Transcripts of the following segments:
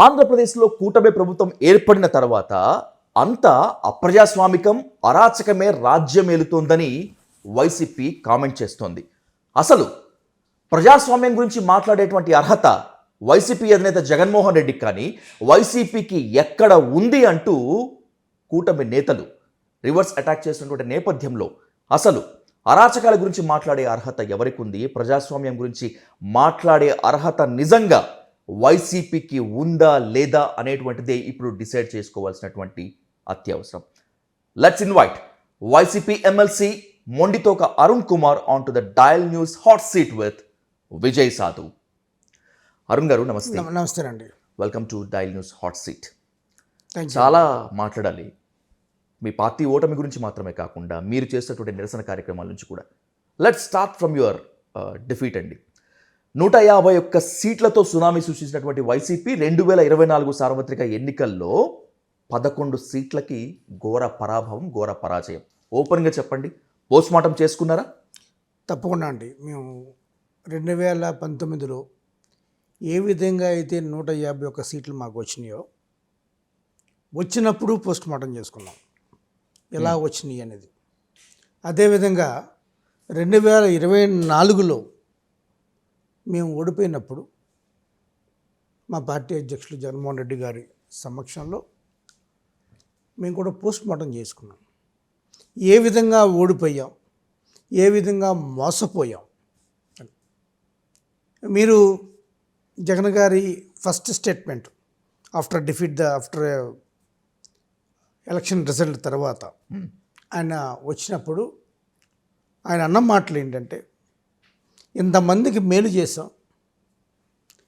ఆంధ్రప్రదేశ్లో కూటమి ప్రభుత్వం ఏర్పడిన తర్వాత అంతా అప్రజాస్వామికం, అరాచకమే రాజ్యమేలుతోందని వైసీపీ కామెంట్ చేస్తోంది. అసలు ప్రజాస్వామ్యం గురించి మాట్లాడేటువంటి అర్హత వైసీపీ అధినేత జగన్మోహన్ రెడ్డికి కానీ వైసీపీకి ఎక్కడ ఉంది అంటూ కూటమి నేతలు రివర్స్ అటాక్ చేస్తున్నటువంటి నేపథ్యంలో అసలు అరాచకాల గురించి మాట్లాడే అర్హత ఎవరికి ఉంది, ప్రజాస్వామ్యం గురించి మాట్లాడే అర్హత నిజంగా వైసీపీకి ఉందా లేదా అనేటువంటిదే ఇప్పుడు డిసైడ్ చేసుకోవాల్సినటువంటి అత్యవసరం. Let's invite YCP MLC Mondithoka Arun Kumar on to the dial news hot seat with Vijay సాధు. అరుణ్ గారు నమస్తే. నమస్తే అండి. Welcome to dial news hot seat. Thank you. చాలా మాట్లాడాలి మీ పార్టీ ఓటమి గురించి మాత్రమే కాకుండా మీరు చేసేటువంటి నిరసన కార్యక్రమాల నుంచి కూడా. Let's start from your defeat అండి. 151 సీట్లతో సునామీ సృష్టించినటువంటి వైసీపీ 2024 సార్వత్రిక ఎన్నికల్లో 11 సీట్లకి ఘోర పరాభవం, ఘోర పరాజయం. ఓపెన్గా చెప్పండి, పోస్ట్ మార్టం చేసుకున్నారా? తప్పకుండా అండి. మేము 2019లో ఏ విధంగా అయితే 151 సీట్లు మాకు వచ్చినాయో వచ్చినప్పుడు పోస్ట్ మార్టం చేసుకున్నాం ఎలా వచ్చినాయి అనేది. అదేవిధంగా 2024లో మేము ఓడిపోయినప్పుడు మా పార్టీ అధ్యక్షులు జగన్మోహన్ రెడ్డి గారి సమక్షంలో మేము కూడా పోస్ట్ మార్టం చేసుకున్నాం. ఏ విధంగా ఓడిపోయాం, ఏ విధంగా మోసపోయాం. మీరు జగన్ గారి first statement after election result తర్వాత ఆయన వచ్చినప్పుడు ఆయన అన్న మాటలు ఏంటంటే, ఇంతమందికి మేలు చేసాం,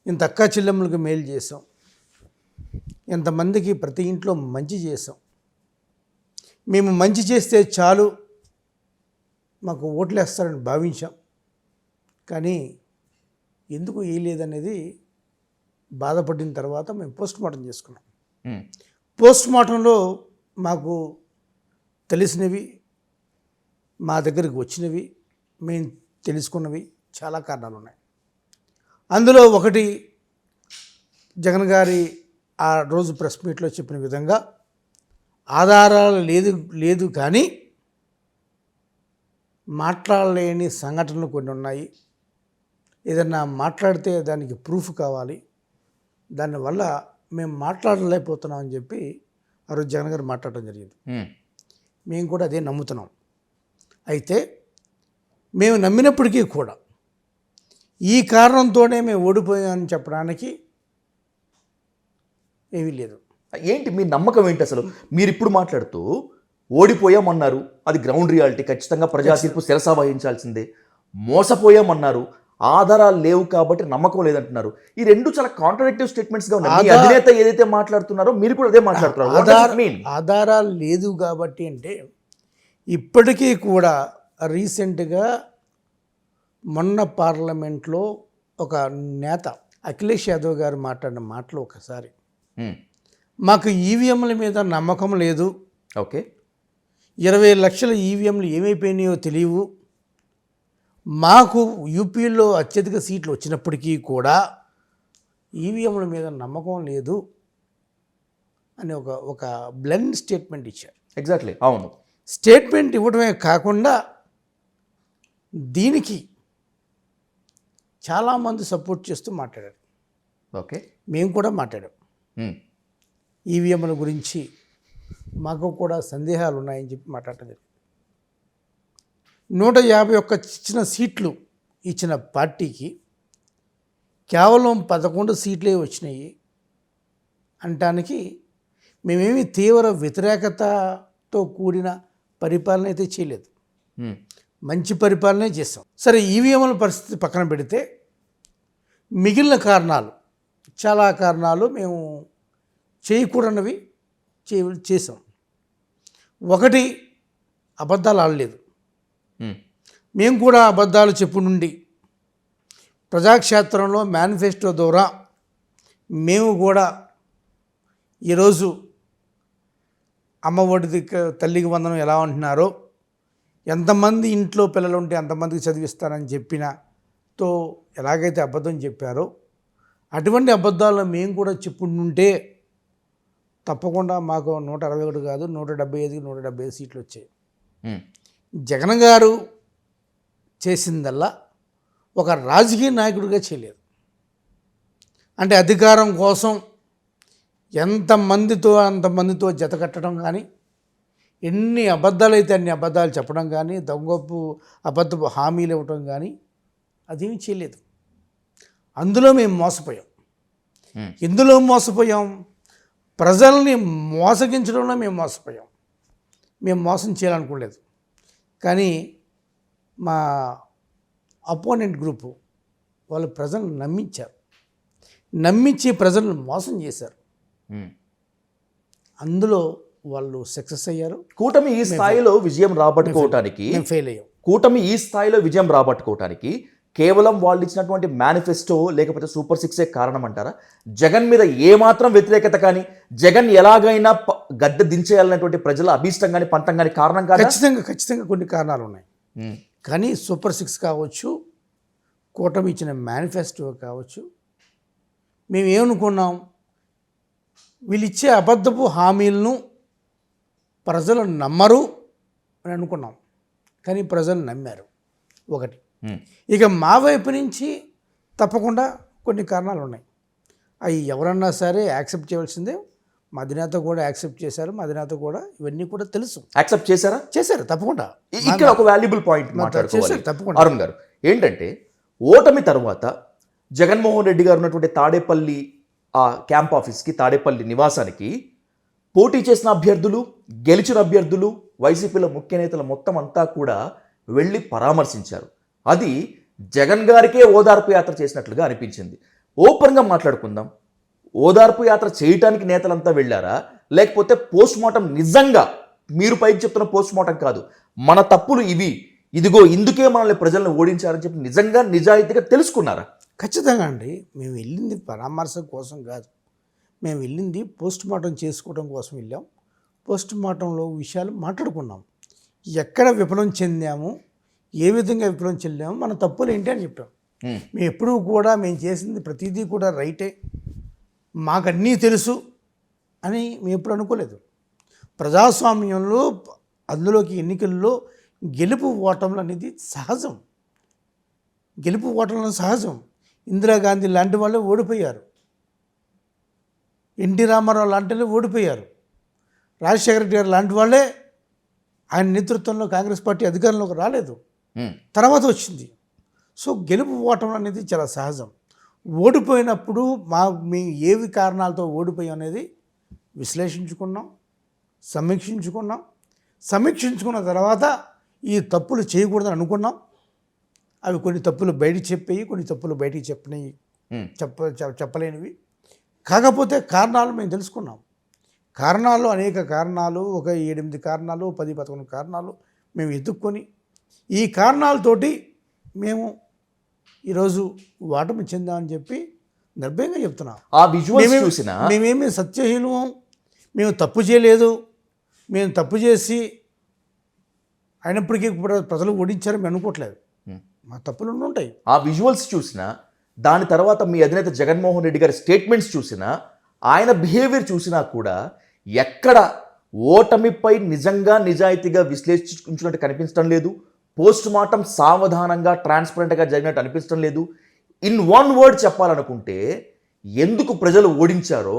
ఇంత అక్కా చెల్లెమ్మలకి మేలు చేసాం, ఇంతమందికి ప్రతి ఇంట్లో మంచి చేసాం, మేము మంచి చేస్తే చాలు మాకు ఓట్లు వేస్తారని భావించాం, కానీ ఎందుకు వేయలేదనేది బాధపడిన తర్వాత మేము పోస్ట్ మార్టం చేసుకున్నాం. పోస్ట్ మార్టంలో మాకు తెలిసినవి, మా దగ్గరికి వచ్చినవి, మేము తెలుసుకున్నవి చాలా కారణాలు ఉన్నాయి. అందులో ఒకటి, జగన్ గారి ఆ రోజు ప్రెస్ మీట్లో చెప్పిన విధంగా ఆధారాలు లేదు కానీ మాట్లాడలేని సంఘటనలు కొన్ని ఉన్నాయి. ఏదన్నా మాట్లాడితే దానికి ప్రూఫ్ కావాలి, దానివల్ల మేము మాట్లాడలేకపోతున్నామని చెప్పి ఆ రోజు జగన్ గారు మాట్లాడటం జరిగింది. మేము కూడా అదే నమ్ముతున్నాం. అయితే మేము నమ్మినప్పటికీ కూడా ఈ కారణంతోనే మేము ఓడిపోయామని చెప్పడానికి ఏమీ లేదు. ఏంటి మీ నమ్మకం ఏంటి అసలు? మీరు ఇప్పుడు మాట్లాడుతూ ఓడిపోయామన్నారు, అది గ్రౌండ్ రియాలిటీ, ఖచ్చితంగా ప్రజా తీర్పు శిరసా వహించాల్సిందే. మోసపోయామన్నారు, ఆధారాలు లేవు కాబట్టి నమ్మకం లేదంటున్నారు. ఈ రెండు చాలా కాంట్రాడిక్టివ్ స్టేట్మెంట్స్గా ఉన్నాయి. మీ అధినేత ఏదైతే మాట్లాడుతున్నారో మీరు కూడా అదే మాట్లాడుతున్నారు. ఆధారాలు లేదు కాబట్టి అంటే, ఇప్పటికీ కూడా రీసెంట్గా మొన్న పార్లమెంట్లో ఒక నేత అఖిలేష్ యాదవ్ గారు మాట్లాడిన మాటలు ఒకసారి, మాకు ఈవీఎంల మీద నమ్మకం లేదు, ఓకే, 20 లక్షల ఈవీఎంలు ఏమైపోయినాయో తెలియవు, మాకు యూపీలో అత్యధిక సీట్లు వచ్చినప్పటికీ కూడా ఈవీఎంల మీద నమ్మకం లేదు అని ఒక బ్లెండ్ స్టేట్మెంట్ ఇచ్చారు. ఎగ్జాక్ట్లీ, అవును. స్టేట్మెంట్ ఇవ్వడమే కాకుండా దీనికి చాలామంది సపోర్ట్ చేస్తూ మాట్లాడారు. ఓకే, మేము కూడా మాట్లాడాం. ఈవీఎంల గురించి మాకు కూడా సందేహాలు ఉన్నాయని చెప్పి మాట్లాడటం జరిగింది. 151 ఇచ్చిన సీట్లు ఇచ్చిన పార్టీకి కేవలం 11 సీట్లే వచ్చినాయి అంటానికి మేమేమి తీవ్ర వ్యతిరేకతతో కూడిన పరిపాలన అయితే చేయలేదు, మంచి పరిపాలనే చేసాం. సరే, ఈవీఎంల పరిస్థితి పక్కన పెడితే మిగిలిన కారణాలు, చాలా కారణాలు మేము చేయకూడనివి చేసాం. ఒకటి, అబద్ధాలు ఆడలేదు. మేము కూడా అబద్ధాలు చెప్పు నుండి ప్రజాక్షేత్రంలో మేనిఫెస్టో ద్వారా మేము కూడా ఈరోజు అమ్మఒడి తల్లికి వందనం ఎలా అంటున్నారో, ఎంతమంది ఇంట్లో పిల్లలు ఉంటే అంతమందికి చదివిస్తానని చెప్పినతో ఎలాగైతే అబద్ధం చెప్పారో అటువంటి అబద్ధాలు మేము కూడా చెప్పుంటే తప్పకుండా మాకు 161 కాదు 175 175 సీట్లు వచ్చాయి. ఉమ్, జగన్ గారు చేసిందల్లా ఒక రాజకీయ నాయకుడిగా చేయలేదు. అంటే అధికారం కోసం అంతమందితో జత కట్టడం కానీ, ఎన్ని అబద్ధాలు అయితే అన్ని అబద్ధాలు చెప్పడం కానీ, అబద్ధపు హామీలు ఇవ్వటం కానీ అదేమీ చేయలేదు. అందులో మేము మోసపోయాం. ఎందులో మోసపోయాం? ప్రజల్ని మోసగించడంలో మేము మోసపోయాం. మేము మోసం చేయాలనుకోలేదు. కానీ మా అపోనెంట్ గ్రూపు వాళ్ళు ప్రజలను నమ్మించి ప్రజలను మోసం చేశారు. ఉమ్. అందులో వాళ్ళు సక్సెస్ అయ్యారు. కూటమి ఈ స్థాయిలో విజయం రాబట్టుకోవటానికి మేము ఫెయిల్ అయ్యాం. కూటమి ఈ స్థాయిలో విజయం రాబట్టుకోవటానికి కేవలం వాళ్ళు ఇచ్చినటువంటి మేనిఫెస్టో లేకపోతే సూపర్ సిక్సే కారణం అంటారా? జగన్ మీద ఏమాత్రం వ్యతిరేకత కానీ, జగన్ ఎలాగైనా గద్దె దించేయాలనేటువంటి ప్రజల అభీష్టం కానీ పంతం కానీ కారణం కాదా? ఖచ్చితంగా కొన్ని కారణాలు ఉన్నాయి. కానీ సూపర్ సిక్స్ కావచ్చు, కూటమి ఇచ్చిన మేనిఫెస్టో కావచ్చు, మేము ఏమనుకున్నాం, వీళ్ళు ఇచ్చే అబద్ధపు హామీలను ప్రజలు నమ్మరు అని అనుకున్నాం. కానీ ప్రజలు నమ్మారు. ఒకటి. ఇక మా వైపు నుంచి తప్పకుండా కొన్ని కారణాలు ఉన్నాయి. అవి ఎవరన్నా సరే యాక్సెప్ట్ చేయవలసిందే. మా అధినేత కూడా యాక్సెప్ట్ చేశారు. మా అధినేత కూడా ఇవన్నీ కూడా తెలుసు. యాక్సెప్ట్ చేశారా? చేశారు తప్పకుండా. ఇక్కడ ఒక వాల్యుబుల్ పాయింట్ మాట్లాడుకోవాలి తప్పకుండా. అరుణ్ గారు, ఏంటంటే ఓటమి తర్వాత జగన్మోహన్ రెడ్డి గారు ఉన్నటువంటి తాడేపల్లి ఆ క్యాంప్ ఆఫీస్కి, తాడేపల్లి నివాసానికి పోటీ చేసిన అభ్యర్థులు, గెలిచిన అభ్యర్థులు, వైసీపీలో ముఖ్య నేతలు మొత్తం అంతా కూడా వెళ్ళి పరామర్శించారు. అది జగన్ గారికే ఓదార్పు యాత్ర చేసినట్లుగా అనిపించింది. ఓపెన్గా మాట్లాడుకుందాం. ఓదార్పు యాత్ర చేయటానికి నేతలంతా వెళ్ళారా, లేకపోతే పోస్ట్ మార్టం నిజంగా మీరు పైకి చెప్తున్న పోస్ట్ మార్టం కాదు, మన తప్పులు ఇవి, ఇదిగో ఇందుకే మనల్ని ప్రజలను ఓడించారని చెప్పి నిజంగా నిజాయితీగా తెలుసుకున్నారా? ఖచ్చితంగా అండి. మేము వెళ్ళింది పరామర్శ కోసం కాదు. మేము వెళ్ళింది పోస్ట్ మార్టం చేసుకోవడం కోసం వెళ్ళాం. పోస్ట్ మార్టంలో విషయాలు మాట్లాడుకున్నాం. ఎక్కడ విఫలం చెందాము, ఏ విధంగా విఫలం చెందాము, మన తప్పులు ఏంటి అని చెప్పాం. మేము ఎప్పుడూ కూడా మేము చేసింది ప్రతిదీ కూడా రైటే, మాకన్నీ తెలుసు అని మేము ఎప్పుడు అనుకోలేదు. ప్రజాస్వామ్యంలో అందులోకి ఎన్నికల్లో గెలుపు ఓటములు అనేది సహజం. గెలుపు ఓటములు సహజం. ఇందిరాగాంధీ లాంటి వాళ్ళే ఓడిపోయారు. ఎన్టీ రామారావు లాంటి వాళ్ళే ఓడిపోయారు. రాజశేఖర రెడ్డి గారు లాంటి వాళ్ళే ఆయన నేతృత్వంలో కాంగ్రెస్ పార్టీ అధికారంలోకి రాలేదు, తర్వాత వచ్చింది. సో గెలుపు ఓటములు అనేది చాలా సహజం. ఓడిపోయినప్పుడు మేము ఏవి కారణాలతో ఓడిపోయాం అనేది విశ్లేషించుకున్నాం, సమీక్షించుకున్న తర్వాత ఈ తప్పులు చేయకూడదని అనుకున్నాం. అవి కొన్ని తప్పులు బయటికి చెప్పేవి, కొన్ని తప్పులు బయటికి చెప్పలేనివి. కాకపోతే కారణాలు మేము తెలుసుకున్నాం. కారణాలు అనేక కారణాలు, ఒక 7-8 కారణాలు, 10-11 కారణాలు మేము ఎత్తుక్కొని ఈ కారణాలతోటి మేము ఈరోజు ఓటమి చెందామని చెప్పి నిర్భయంగా చెప్తున్నాం. ఆ విజువల్స్ చూసినా మేమేమి సత్యహీనము, మేము తప్పు చేయలేదు, మేము తప్పు చేసి అయినప్పటికీ కూడా ప్రజలు ఓడించారని మేము అనుకోవట్లేదు. మా తప్పులు ఉంటాయి. ఆ విజువల్స్ చూసినా, దాని తర్వాత మీ అధినేత జగన్మోహన్ రెడ్డి గారి స్టేట్మెంట్స్ చూసినా, ఆయన బిహేవియర్ చూసినా కూడా ఎక్కడ ఓటమిపై నిజంగా నిజాయితీగా విశ్లేషించినట్టు కనిపించడం లేదు. పోస్ట్ మార్టం సావధానంగా ట్రాన్స్పరెంట్గా జరిగినట్టు అనిపించడం లేదు. ఇన్ వన్ వర్డ్ చెప్పాలనుకుంటే, ఎందుకు ప్రజలు ఓడించారో,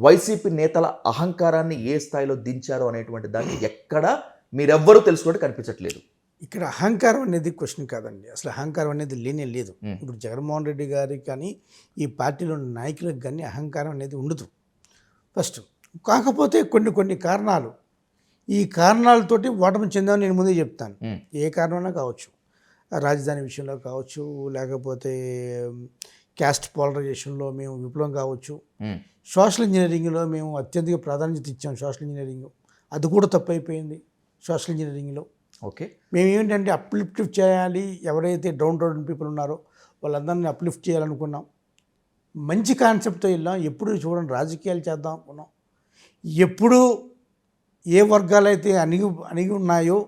వైసీపీ నేతల అహంకారాన్ని ఏ స్థాయిలో దించారో అనేటువంటి దాన్ని ఎక్కడ మీరెవ్వరూ తెలుసుకుంటే కనిపించట్లేదు. ఇక్కడ అహంకారం అనేది క్వశ్చన్ కాదండి. అసలు అహంకారం అనేది లేనే లేదు. ఇప్పుడు జగన్మోహన్ రెడ్డి గారికి కానీ ఈ పార్టీలో నాయకులకు కానీ అహంకారం అనేది ఉండదు ఫస్ట్. కాకపోతే కొన్ని కారణాలు, ఈ కారణాలతోటి ఓటమి చెందామని నేను ముందే చెప్తాను. ఏ కారణమైనా కావచ్చు, రాజధాని విషయంలో కావచ్చు, లేకపోతే క్యాస్ట్ పోలరైజేషన్లో మేము విప్లవం కావచ్చు, సోషల్ ఇంజనీరింగ్లో మేము అత్యధిక ప్రాధాన్యత ఇచ్చాం. సోషల్ ఇంజనీరింగ్ అది కూడా తప్పు అయిపోయింది. సోషల్ ఇంజనీరింగ్లో ఓకే, మేము ఏంటంటే అప్లిఫ్ట్ చేయాలి, ఎవరైతే డౌన్ పీపుల్ ఉన్నారో వాళ్ళందరినీ అప్లిఫ్ట్ చేయాలనుకున్నాం. మంచి కాన్సెప్ట్తో వెళ్ళాం. ఎప్పుడు చూడండి రాజకీయాలు చేద్దాం అనుకున్నాం. ఎప్పుడు ఏ వర్గాలైతే అణిగి ఉన్నాయో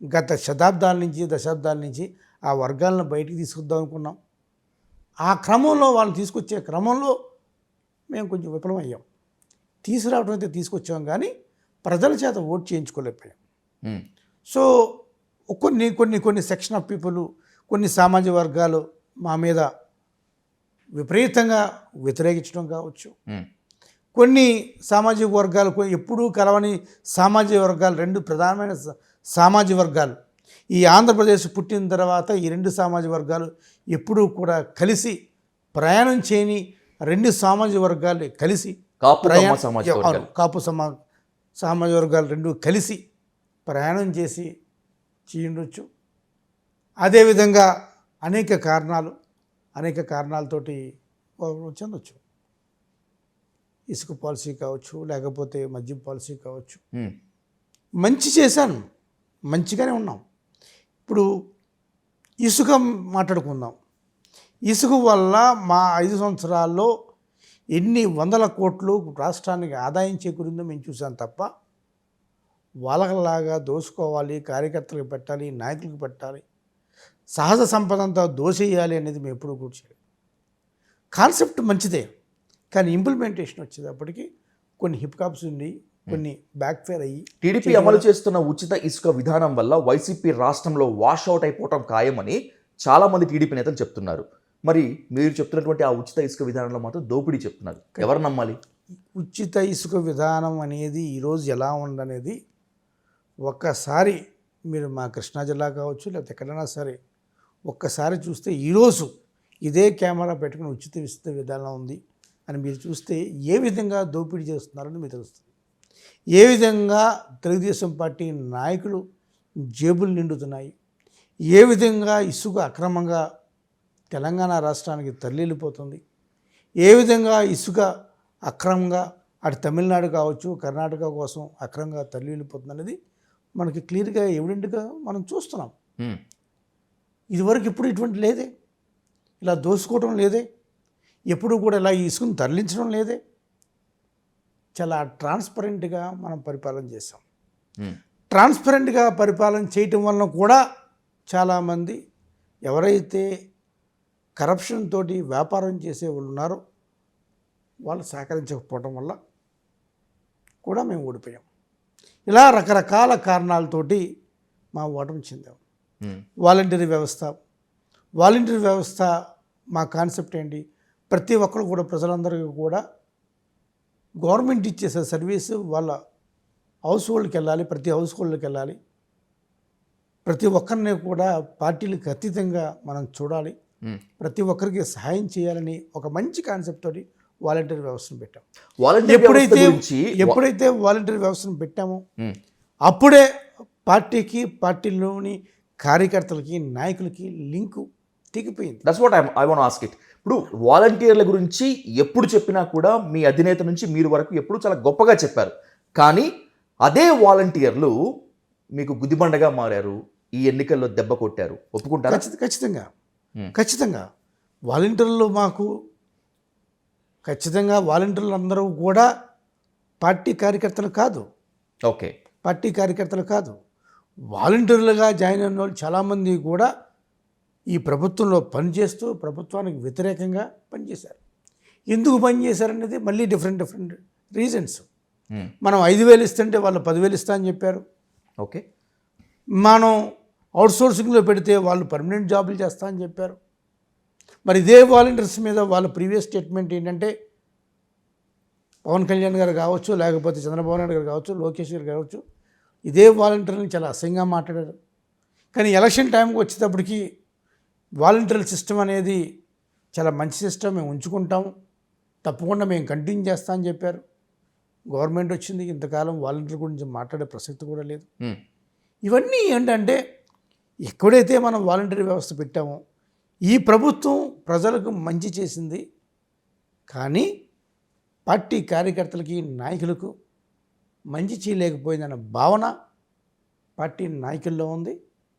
గత దశాబ్దాల నుంచి ఆ వర్గాలను బయటికి తీసుకొద్దాం అనుకున్నాం. ఆ క్రమంలో వాళ్ళని తీసుకొచ్చే క్రమంలో మేము కొంచెం విఫలమయ్యాం. తీసుకురావడం అయితే తీసుకొచ్చాం, కానీ ప్రజల చేత ఓట్ చేయించుకోలేకపోయాం. ఉమ్, సో కొన్ని కొన్ని కొన్ని సెక్షన్ ఆఫ్ పీపుల్, కొన్ని సామాజిక వర్గాలు మా మీద విపరీతంగా వ్యతిరేకించడం కావచ్చు. ఉమ్, కొన్ని సామాజిక వర్గాలు, ఎప్పుడూ కలవని సామాజిక వర్గాలు, రెండు ప్రధానమైన సామాజిక వర్గాలు ఈ ఆంధ్రప్రదేశ్ పుట్టిన తర్వాత ఈ రెండు సామాజిక వర్గాలు ఎప్పుడూ కూడా కలిసి ప్రయాణం చేయని రెండు సామాజిక వర్గాలు కలిసి కాపు కమ్మ సామాజిక వర్గాలు. కాపు సామాజిక వర్గాలు రెండు కలిసి ప్రయాణం చేసి ఉండొచ్చు. అదేవిధంగా అనేక కారణాలతోటి చెందొచ్చు. ఇసుక పాలసీ కావచ్చు, లేకపోతే మద్యం పాలసీ కావచ్చు. ఉమ్, మంచి చేశాను, మంచిగానే ఉన్నాం. ఇప్పుడు ఇసుక మాట్లాడుకుందాం. ఇసుక వల్ల మా 5 సంవత్సరాల్లో ఎన్ని వందల కోట్లు రాష్ట్రానికి ఆదాయం చేకూరిందో మేము చూసాం తప్ప, వాళ్ళలాగా దోసుకోవాలి, కార్యకర్తలకు పెట్టాలి, నాయకులకు పెట్టాలి, సహజ సంపద అంతా దోసేయాలి అనేది మేము ఎప్పుడూ కూడా చేయలేదు. కాన్సెప్ట్ మంచిదే, కానీ ఇంప్లిమెంటేషన్ వచ్చేటప్పటికి కొన్ని హిప్కాప్స్ ఉండి, కొన్ని బ్యాక్ ఫైర్ అయ్యి. టీడీపీ అమలు చేస్తున్న ఉచిత ఇసుక విధానం వల్ల వైసీపీ రాష్ట్రంలో వాష్ అవుట్ అయిపోవటం ఖాయమని చాలా మంది టీడీపీ నేతలు చెప్తున్నారు. మరి మీరు చెప్తున్నటువంటి ఆ ఉచిత ఇసుక విధానంలో మాత్రం దోపిడీ చెప్తున్నారు. ఎవరు నమ్మాలి? ఉచిత ఇసుక విధానం అనేది ఈరోజు ఎలా ఉందనేది ఒక్కసారి మీరు మా కృష్ణా జిల్లా కావచ్చు, లేకపోతే ఎక్కడైనా సరే ఒక్కసారి చూస్తే ఈరోజు ఇదే కెమెరా పెట్టుకుని ఉచిత ఇసుక విధానం ఉంది అని మీరు చూస్తే ఏ విధంగా దోపిడీ చేస్తున్నారని మీకు తెలుస్తుంది. ఏ విధంగా తెలుగుదేశం పార్టీ నాయకులు జేబులు నిండుతున్నాయి, ఏ విధంగా ఇసుక అక్రమంగా తెలంగాణ రాష్ట్రానికి తరలిపోతుంది, ఏ విధంగా ఇసుక అక్రమంగా అటు తమిళనాడు కావచ్చు, కర్ణాటక కోసం అక్రమంగా తరలిపోతుంది అనేది మనకి క్లియర్గా ఎవిడెంట్గా మనం చూస్తున్నాం. ఇదివరకు ఇప్పుడు ఇటువంటి లేదే, ఇలా దోసుకోవడం లేదే, ఎప్పుడు కూడా ఇలా ఈ ఇసుకను తరలించడం లేదే. చాలా ట్రాన్స్పరెంట్గా మనం పరిపాలన చేసాం. ట్రాన్స్పరెంట్గా పరిపాలన చేయటం వలన కూడా చాలామంది ఎవరైతే కరప్షన్ తోటి వ్యాపారం చేసే వాళ్ళు ఉన్నారో వాళ్ళు సహకరించకపోవడం వల్ల కూడా మేము ఓడిపోయాం. ఇలా రకరకాల కారణాలతోటి మా ఓటమి చెందాం. వాలంటరీ వ్యవస్థ మా కాన్సెప్ట్ ఏంటి? ప్రతి ఒక్కరు కూడా, ప్రజలందరికీ కూడా గవర్నమెంట్ ఇచ్చేసే సర్వీసు వాళ్ళ హౌస్ హోల్డ్కి వెళ్ళాలి, ప్రతి హౌస్ హోల్డ్కి వెళ్ళాలి. ప్రతి ఒక్కరిని కూడా పార్టీలకు అతీతంగా మనం చూడాలి, ప్రతి ఒక్కరికి సహాయం చేయాలని ఒక మంచి కాన్సెప్ట్ తోటి వాలంటరీ వ్యవస్థను పెట్టాం. ఎప్పుడైతే వాలంటరీ వ్యవస్థను పెట్టామో అప్పుడే పార్టీలోని కార్యకర్తలకి, నాయకులకి లింకు తెగిపోయింది. That's what I want ask it. ఇప్పుడు వాలంటీర్ల గురించి ఎప్పుడు చెప్పినా కూడా మీ అధినేత నుంచి మీరు వరకు ఎప్పుడు చాలా గొప్పగా చెప్పారు. కానీ అదే వాలంటీర్లు మీకు గుదిబండగా మారారు, ఈ ఎన్నికల్లో దెబ్బ కొట్టారు. ఒప్పుకుంటారా? ఖచ్చితంగా వాలంటీర్లు మాకు వాలంటీర్లు అందరూ కూడా పార్టీ కార్యకర్తలు కాదు. ఓకే, పార్టీ కార్యకర్తలు కాదు, వాలంటీర్లుగా జాయిన్ అయిన వాళ్ళు చాలామంది కూడా ఈ ప్రభుత్వంలో పనిచేస్తూ ప్రభుత్వానికి వ్యతిరేకంగా పనిచేశారు. ఎందుకు పనిచేశారనేది మళ్ళీ డిఫరెంట్ రీజన్స్. మనం 5,000 ఇస్తుంటే వాళ్ళు 10,000 ఇస్తా అని చెప్పారు. ఓకే, మనం అవుట్సోర్సింగ్లో పెడితే వాళ్ళు పర్మనెంట్ జాబులు చేస్తా అని చెప్పారు. మరి ఇదే వాలంటీర్స్ మీద వాళ్ళ ప్రీవియస్ స్టేట్మెంట్ ఏంటంటే, పవన్ కళ్యాణ్ గారు కావచ్చు, లేకపోతే చంద్రబాబు నాయుడు గారు కావచ్చు, లోకేష్ గారు కావచ్చు, ఇదే వాలంటీర్ని చాలా అసహ్యంగా మాట్లాడారు. కానీ ఎలక్షన్ టైంకి వచ్చేటప్పటికి వాలంటీర్ సిస్టమ్ అనేది చాలా మంచి సిస్టమ్, మేము ఉంచుకుంటాము, తప్పకుండా మేము కంటిన్యూ చేస్తా అని చెప్పారు. గవర్నమెంట్ వచ్చింది, ఇంతకాలం వాలంటీర్ గురించి మాట్లాడే ప్రసక్తి కూడా లేదు. ఇవన్నీ ఏంటంటే, ఎక్కడైతే మనం వాలంటీర్ వ్యవస్థ పెట్టామో ఈ ప్రభుత్వం ప్రజలకు మంచి చేసింది, కానీ పార్టీ కార్యకర్తలకి, నాయకులకు మంచి చేయలేకపోయిందన్న భావన పార్టీ నాయకుల్లో ఉంది,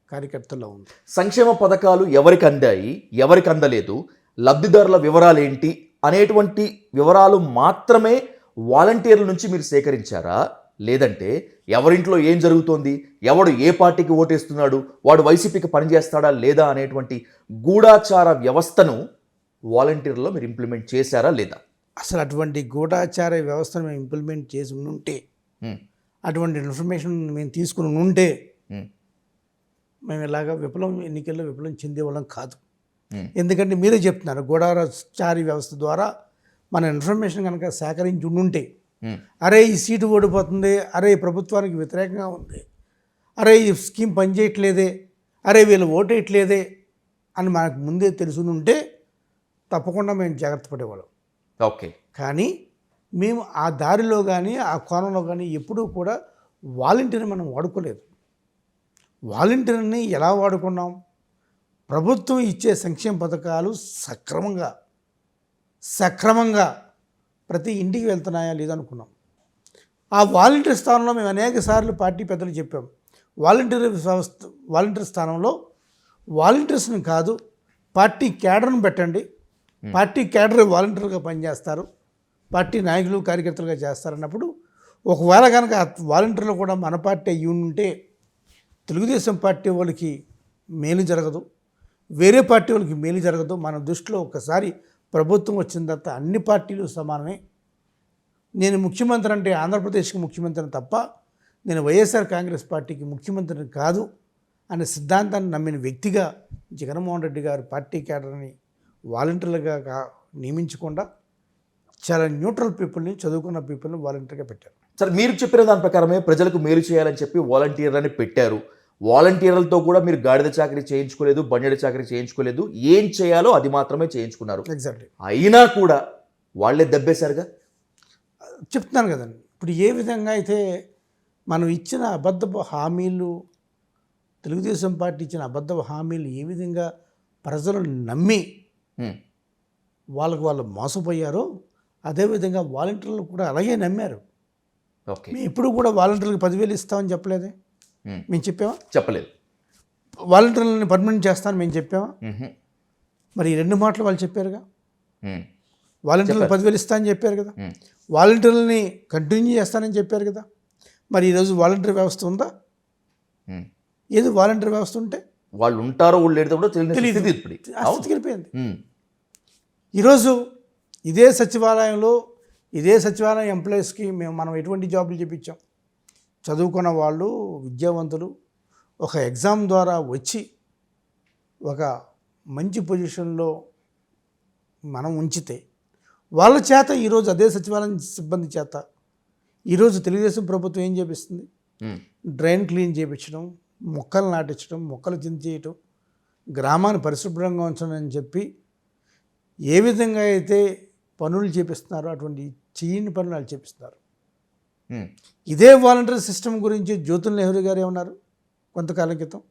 కార్యకర్తల్లో ఉంది. సంక్షేమ పథకాలు ఎవరికి అందాయి, ఎవరికి అందలేదు, లబ్ధిదారుల వివరాలు ఏంటి అనేటువంటి వివరాలు మాత్రమే వాలంటీర్ల నుంచి మీరు సేకరించారా? లేదంటే ఎవరింట్లో ఏం జరుగుతోంది, ఎవడు ఏ పార్టీకి ఓటేస్తున్నాడు, వాడు వైసీపీకి పనిచేస్తాడా లేదా అనేటువంటి గూఢాచార వ్యవస్థను వాలంటీర్లో మీరు ఇంప్లిమెంట్ చేశారా లేదా? అసలు అటువంటి గూఢాచార వ్యవస్థను మేము ఇంప్లిమెంట్ చేసి ఉంటే, ఉమ్, అటువంటి ఇన్ఫర్మేషన్ మేము తీసుకుని ఉంటే ఉమ్, మేము ఇలాగ ఎన్నికల్లో విప్లవం చెందేవాళ్ళం కాదు. ఉమ్, ఎందుకంటే మీరే చెప్తున్నారు, గూఢాచారి వ్యవస్థ ద్వారా మన ఇన్ఫర్మేషన్ కనుక సేకరించి ఉంటే, ఉమ్, అరే ఈ సీటు ఓడిపోతుంది, అరే ఈ ప్రభుత్వానికి వ్యతిరేకంగా ఉంది, అరే ఈ స్కీమ్ పనిచేయట్లేదే, అరే వీళ్ళు ఓటేయట్లేదే అని మనకు ముందే తెలుసుని ఉంటే తప్పకుండా మేము జాగ్రత్త పడేవాళ్ళం. ఓకే. కానీ మేము ఆ దారిలో కానీ ఆ కోణంలో కానీ ఎప్పుడూ కూడా వాలంటీర్ని మనం వాడుకోలేదు. వాలంటీర్ని ఎలా వాడుకున్నాం? ప్రభుత్వం ఇచ్చే సంక్షేమ పథకాలు సక్రమంగా ప్రతి ఇంటికి వెళ్తున్నాయా లేదనుకున్నాం. ఆ వాలంటీర్ స్థానంలో మేము అనేక సార్లు పార్టీ పెద్దలు చెప్పాం, వాలంటీర్ స్థానంలో వాలంటీర్స్ని కాదు, పార్టీ క్యాడర్ను పెట్టండి, పార్టీ క్యాడర్ వాలంటీర్గా పనిచేస్తారు, పార్టీ నాయకులు కార్యకర్తలుగా చేస్తారన్నప్పుడు, ఒకవేళ కనుక వాలంటీర్లు కూడా మన పార్టీ అయ్యి ఉంటే తెలుగుదేశం పార్టీ వాళ్ళకి మేలు జరగదు, వేరే పార్టీ వాళ్ళకి మేలు జరగదు. మన దృష్టిలో ఒకసారి ప్రభుత్వం వచ్చిన తర్వాత అన్ని పార్టీలు సమానమే. నేను ముఖ్యమంత్రి అంటే ఆంధ్రప్రదేశ్కి ముఖ్యమంత్రిని తప్ప నేను వైఎస్ఆర్ కాంగ్రెస్ పార్టీకి ముఖ్యమంత్రిని కాదు అనే సిద్ధాంతాన్ని నమ్మిన వ్యక్తిగా జగన్మోహన్ రెడ్డి గారు పార్టీ క్యాడర్ని వాలంటీర్లుగా నియమించకుండా చాలా న్యూట్రల్ పీపుల్ని, చదువుకున్న పీపుల్ని వాలంటీర్గా పెట్టారు. సరే, మీరు చెప్పిన దాని ప్రకారమే ప్రజలకు మేలు చేయాలని చెప్పి వాలంటీర్లని పెట్టారు. వాలంటీర్లతో కూడా మీరు గాడిద చాకరీ చేయించుకోలేదు, బండి చాకరీ చేయించుకోలేదు, ఏం చేయాలో అది మాత్రమే చేయించుకున్నారు. ఎగ్జాక్ట్లీ. అయినా కూడా వాళ్ళే దబ్బేశారుగా. చెప్తున్నాను కదండి, ఇప్పుడు ఏ విధంగా అయితే మనం ఇచ్చిన అబద్ధపు హామీలు, తెలుగుదేశం పార్టీ ఇచ్చిన అబద్ధపు హామీలు ఏ విధంగా ప్రజలు నమ్మి వాళ్ళు మోసపోయారో, అదేవిధంగా వాలంటీర్లు కూడా అలాగే నమ్మారు. ఓకే. మేము ఎప్పుడు కూడా వాలంటీర్లకు 10,000 ఇస్తామని చెప్పలేదే, మేము చెప్పామా? చెప్పలేదు. వాలంటీర్లని పర్మనెంట్ చేస్తాను మేము చెప్పామా? మరి ఈ రెండు మాటలు వాళ్ళు చెప్పారుగా. వాలంటీర్లకు 10,000 ఇస్తానని చెప్పారు కదా, వాలంటీర్లని కంటిన్యూ చేస్తానని చెప్పారు కదా. మరి ఈరోజు వాలంటీర్ వ్యవస్థ ఉందా? ఏది వాలంటీర్ వ్యవస్థ ఉంటే వాళ్ళు ఉంటారో వాళ్ళు లేదో కూడా తెలియదు. వెళ్ళిపోయింది. ఈరోజు ఇదే సచివాలయం ఎంప్లాయీస్కి మనం ఎటువంటి జాబులు చేయించాం? చదువుకున్న వాళ్ళు, విద్యావంతులు ఒక ఎగ్జామ్ ద్వారా వచ్చి ఒక మంచి పొజిషన్లో మనం ఉంచితే వాళ్ళ చేత ఈరోజు అదే సచివాలయం సిబ్బంది చేత ఈరోజు తెలుగుదేశం ప్రభుత్వం ఏం చేపిస్తుంది? డ్రైన్ క్లీన్ చేయించడం, మొక్కలు నాటించడం, మొక్కలు చేయటం, గ్రామాన్ని పరిశుభ్రంగా ఉంచడం అని చెప్పి ఏ విధంగా అయితే పనులు చేపిస్తున్నారో అటువంటి చేయని పనులు వాళ్ళు చేపిస్తున్నారు. ఇదే వాలంటీర్ సిస్టమ్ గురించి జ్యోతుల్ నెహ్రూ గారు ఏమన్నారు కొంతకాలం క్రితం?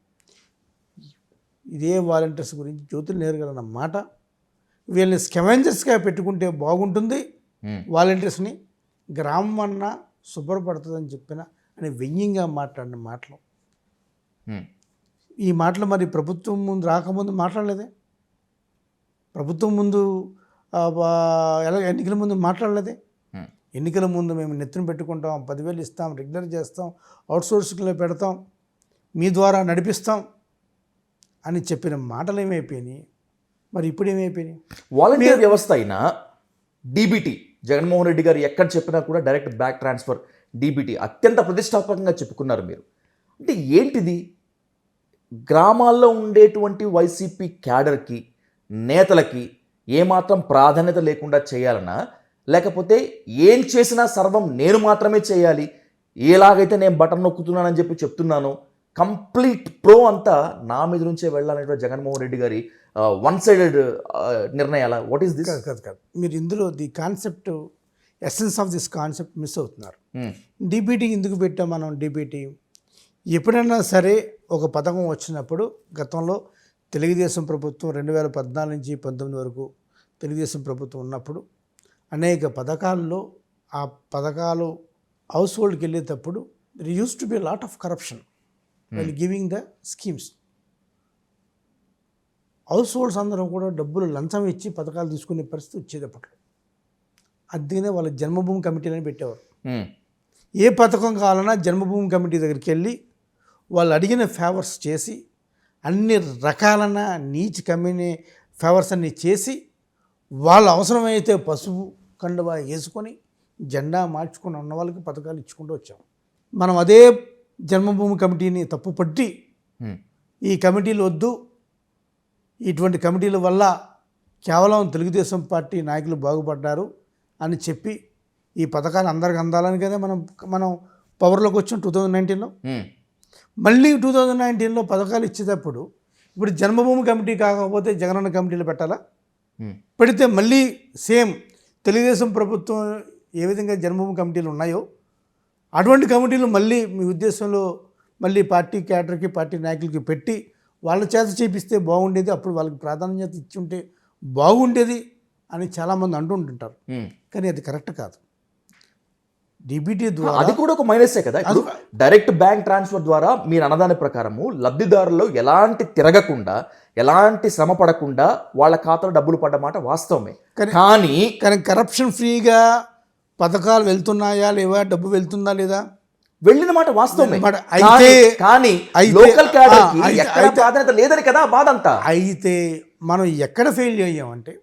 ఇదే వాలంటీర్స్ గురించి జ్యోతుల్ నెహ్రూ గారు అన్న మాట, వీళ్ళని స్కెవెంజర్స్గా పెట్టుకుంటే బాగుంటుంది, వాలంటీర్స్ని గ్రామం అన్నా శుభ్రపడుతుందని చెప్పిన అని వ్యంగ్యంగా మాట్లాడిన మాటలు. ఈ మాటలు మరి ప్రభుత్వం ముందు రాకముందు మాట్లాడలేదే, ప్రభుత్వం ముందు ఎన్నికల ముందు మాట్లాడలేదే. ఎన్నికల ముందు మేము నెత్తిన పెట్టుకుంటాం, 10,000 ఇస్తాం, రెగ్యులర్ చేస్తాం, అవుట్సోర్సింగ్లో పెడతాం, మీ ద్వారా నడిపిస్తాం అని చెప్పిన మాటలు ఏమైపోయినాయి? మరి ఇప్పుడు ఏమైపోయినాయి? వాలంటీర్ వ్యవస్థ అయినా డీబీటీ, జగన్మోహన్ రెడ్డి గారు ఎక్కడ చెప్పినా కూడా డైరెక్ట్ బ్యాక్ ట్రాన్స్ఫర్, డీబీటీ అత్యంత ప్రతిష్టాత్మకంగా చెప్పుకున్నారు మీరు. అంటే ఏంటిది? గ్రామాల్లో ఉండేటువంటి వైసీపీ క్యాడర్కి, నేతలకి ఏమాత్రం ప్రాధాన్యత లేకుండా చేయాలన్నా, లేకపోతే ఏం చేసినా సర్వం నేను మాత్రమే చేయాలి, ఎలాగైతే నేను బటన్ నొక్కుతున్నానని చెప్పి చెప్తున్నాను, కంప్లీట్ ప్రో అంతా నా మీద నుంచే వెళ్ళాలనేటువంటి జగన్మోహన్ రెడ్డి గారి వన్ సైడెడ్ నిర్ణయాల? What is this? కాదు, మీరు ఇందులో the concept, essence of this concept miss అవుతున్నారు. డీబీటీ ఎందుకు పెట్టాం మనం? డీబీటీ ఎప్పుడైనా సరే ఒక పథకం వచ్చినప్పుడు, గతంలో తెలుగుదేశం ప్రభుత్వం 2014 నుంచి 19 వరకు తెలుగుదేశం ప్రభుత్వం ఉన్నప్పుడు అనేక పథకాల్లో, ఆ పథకాలు హౌస్ హోల్డ్కి వెళ్ళేటప్పుడు there use to be lot of corruption while giving the schemes. House holds అందరం కూడా డబ్బులు లంచం ఇచ్చి పథకాలు తీసుకునే పరిస్థితి వచ్చేటప్పట్లో. అందుకనే వాళ్ళ జన్మభూమి కమిటీలని పెట్టేవారు. ఏ పథకం కావాలన్నా జన్మభూమి కమిటీ దగ్గరికి వెళ్ళి వాళ్ళు అడిగిన ఫేవర్స్ చేసి, అన్ని రకాలైన నీచ్ కమ్యూని ఫేవర్స్ అన్ని చేసి వాళ్ళ అవసరమైతే పసుపు కండువా వేసుకొని జెండా మార్చుకొని ఉన్న వాళ్ళకి పథకాలు ఇచ్చుకుంటూ వచ్చాం. మనం అదే జన్మభూమి కమిటీని తప్పుపట్టి ఈ కమిటీలు వద్దు, ఇటువంటి కమిటీల వల్ల కేవలం తెలుగుదేశం పార్టీ నాయకులు బాగుపడ్డారు అని చెప్పి ఈ పథకాలు అందరికి అందాలని కదా మనం పవర్లోకి వచ్చాం 2019లో. మళ్ళీ 2019లో పథకాలు ఇచ్చేటప్పుడు ఇప్పుడు జన్మభూమి కమిటీ కాకపోతే జగనన్న కమిటీలు పెట్టాలా? పెడితే మళ్ళీ సేమ్ తెలుగుదేశం ప్రభుత్వం ఏ విధంగా జన్మభూమి కమిటీలు ఉన్నాయో అటువంటి కమిటీలు మళ్ళీ మీ ఉద్దేశంలో మళ్ళీ పార్టీ క్యాడర్కి పార్టీ నాయకులకి పెట్టి వాళ్ళ చేత చేపిస్తే బాగుండేది, అప్పుడు వాళ్ళకి ప్రాధాన్యత ఇచ్చి ఉంటే బాగుండేది అని చాలామంది అంటుంటుంటారు. కానీ అది కరెక్ట్ కాదు. డిబిటీ ద్వారా అది కూడా ఒక మైనసే కదా. డైరెక్ట్ బ్యాంక్ ట్రాన్స్ఫర్ ద్వారా మీరు అన్నదాని ప్రకారము లబ్ధిదారులు ఎలాంటి తిరగకుండా ఎలాంటి శ్రమ పడకుండా వాళ్ళ ఖాతాలో డబ్బులు పడ్డమాట వాస్తవమే. కానీ కరప్షన్ ఫ్రీగా పథకాలు వెళ్తున్నాయా లేవా, డబ్బు వెళ్తుందా లేదా, వెళ్ళిన మాట వాస్తవమే. అయితే కానీ లోకల్ క్యాడర్కి ఎక్కడ ప్రాధాన్యత లేదని కదా బాధ అంతా. అయితే మనం ఎక్కడ ఫెయిల్ అయ్యామంటే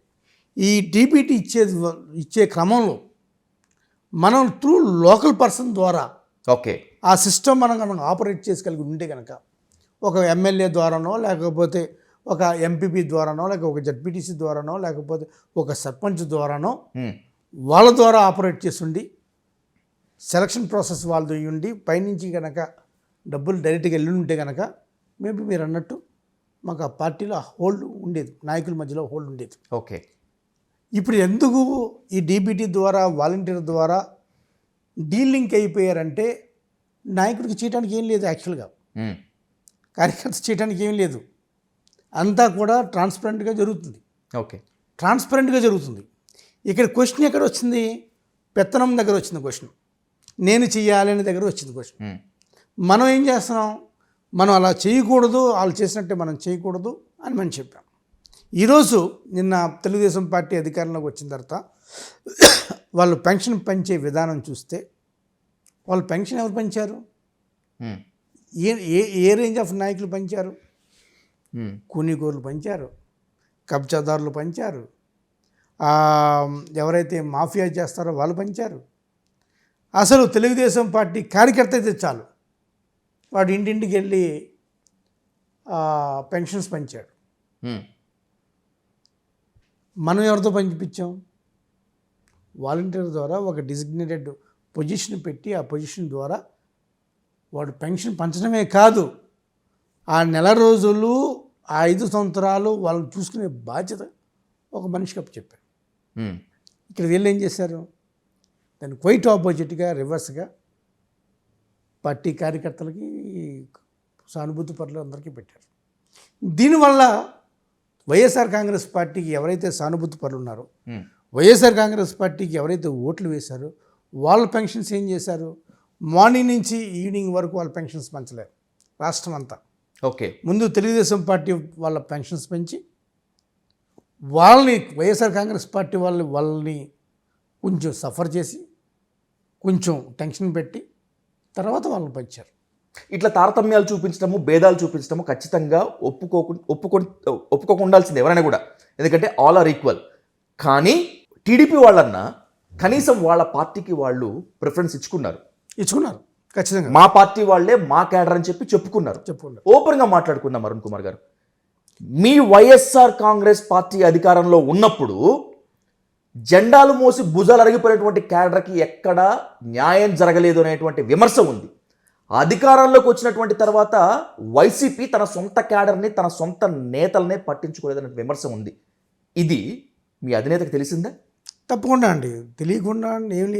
ఈ డిబిటీ ఇచ్చే క్రమంలో మనం త్రూ లోకల్ పర్సన్ ద్వారా ఓకే ఆ సిస్టమ్ మనం కనుక ఆపరేట్ చేసుకోగలిగి ఉంటే కనుక ఒక ఎమ్మెల్యే ద్వారానో లేకపోతే ఒక ఎంపీపీ ద్వారానో లేక ఒక జడ్పీటీసీ ద్వారానో లేకపోతే ఒక సర్పంచ్ ద్వారానో వాళ్ళ ద్వారా ఆపరేట్ చేస్తుండి సెలక్షన్ ప్రాసెస్ వాళ్ళది ఉండి పైనుంచి కనుక డబ్బులు డైరెక్ట్గా వెళ్ళి ఉంటే కనుక మేబీ మీరు అన్నట్టు మాకు ఆ పార్టీలో హోల్డ్ ఉండేది, నాయకుల మధ్యలో హోల్డ్ ఉండేది. ఓకే. ఇప్పుడు ఎందుకు ఈ డీబీటీ ద్వారా వాలంటీర్ ద్వారా డీలింక్ అయిపోయారంటే నాయకుడికి చేయడానికి ఏం లేదు, యాక్చువల్గా కార్యకర్త చేయడానికి ఏం లేదు, అంతా కూడా ట్రాన్స్పరెంట్గా జరుగుతుంది. ఓకే, ట్రాన్స్పరెంట్గా జరుగుతుంది. ఇక్కడ క్వశ్చన్ ఎక్కడ వచ్చింది? పెత్తనం దగ్గర వచ్చింది క్వశ్చన్, నేను చెయ్యాలి అనే దగ్గర వచ్చింది క్వశ్చన్. మనం ఏం చేస్తున్నాం? మనం అలా చేయకూడదు, వాళ్ళు చేసినట్టే మనం చేయకూడదు అని మనం చెప్పాం. ఈరోజు నిన్న తెలుగుదేశం పార్టీ అధికారంలోకి వచ్చిన తర్వాత వాళ్ళు పెన్షన్ పెంచే విధానం చూస్తే వాళ్ళు పెన్షన్ ఎవరు పెంచారు? ఏ రేంజ్ ఆఫ్ నాయకులు పెంచారు? కూనీకోర్లు పెంచారు, కబ్జాదారులు పెంచారు, ఎవరైతే మాఫియా చేస్తారో వాళ్ళు పెంచారు. అసలు తెలుగుదేశం పార్టీ కార్యకర్త అయితే చాలు వాడు ఇంటింటికి వెళ్ళి పెన్షన్స్ పెంచాడు. మనం ఎవరితో పంచిపించాం? వాలంటీర్ ద్వారా ఒక డిజిగ్నేటెడ్ పొజిషన్ పెట్టి ఆ పొజిషన్ ద్వారా వాడు పెన్షన్ పంచడమే కాదు, ఆ నెల రోజులు ఆ 5 సంవత్సరాలు వాళ్ళని చూసుకునే బాధ్యత ఒక మనిషికి చెప్పారు. ఇక్కడ వీళ్ళు ఏం చేశారు? దాన్ని క్వైట్ ఆపోజిట్గా రివర్స్గా పార్టీ కార్యకర్తలకి సానుభూతి పరులు అందరికీ పెట్టారు. దీనివల్ల వైఎస్ఆర్ కాంగ్రెస్ పార్టీకి ఎవరైతే సానుభూతి పరులు ఉన్నారో, వైఎస్ఆర్ కాంగ్రెస్ పార్టీకి ఎవరైతే ఓట్లు వేశారో వాళ్ళ పెన్షన్స్ ఏం చేశారు? మార్నింగ్ నుంచి ఈవినింగ్ వరకు వాళ్ళ పెన్షన్స్ పెంచలేరు రాష్ట్రం అంతా. ఓకే, ముందు తెలుగుదేశం పార్టీ వాళ్ళ పెన్షన్స్ పెంచి వాళ్ళని వైఎస్ఆర్ కాంగ్రెస్ పార్టీ వాళ్ళని కొంచెం సఫర్ చేసి కొంచెం టెన్షన్ పెట్టి తర్వాత వాళ్ళని పెంచారు. ఇట్లా తారతమ్యాలు చూపించడము, భేదాలు చూపించడము ఖచ్చితంగా ఒప్పుకోకుండాల్సింది ఎవరైనా కూడా, ఎందుకంటే ఆల్ ఆర్ ఈక్వల్. కానీ టీడీపీ వాళ్ళన్నా కనీసం వాళ్ళ పార్టీకి వాళ్ళు ప్రిఫరెన్స్ ఇచ్చుకున్నారు ఖచ్చితంగా. మా పార్టీ వాళ్ళే మా క్యాడర్ అని చెప్పుకున్నారు. ఓపెన్గా మాట్లాడుకుందాం అరుణ్ కుమార్ గారు. మీ వైఎస్ఆర్ కాంగ్రెస్ పార్టీ అధికారంలో ఉన్నప్పుడు జెండాలు మోసి భుజాలు అరిగిపోయినటువంటి క్యాడర్కి ఎక్కడా న్యాయం జరగలేదు అనేటువంటి విమర్శ ఉంది. అధికారంలోకి వచ్చినటువంటి తర్వాత వైసీపీ తన సొంత క్యాడర్ని, తన సొంత నేతలనే పట్టించుకోలేదనే విమర్శ ఉంది. ఇది మీ అధినేతకు తెలిసిందా? తప్పకుండా అండి, తెలియకుండా ఏం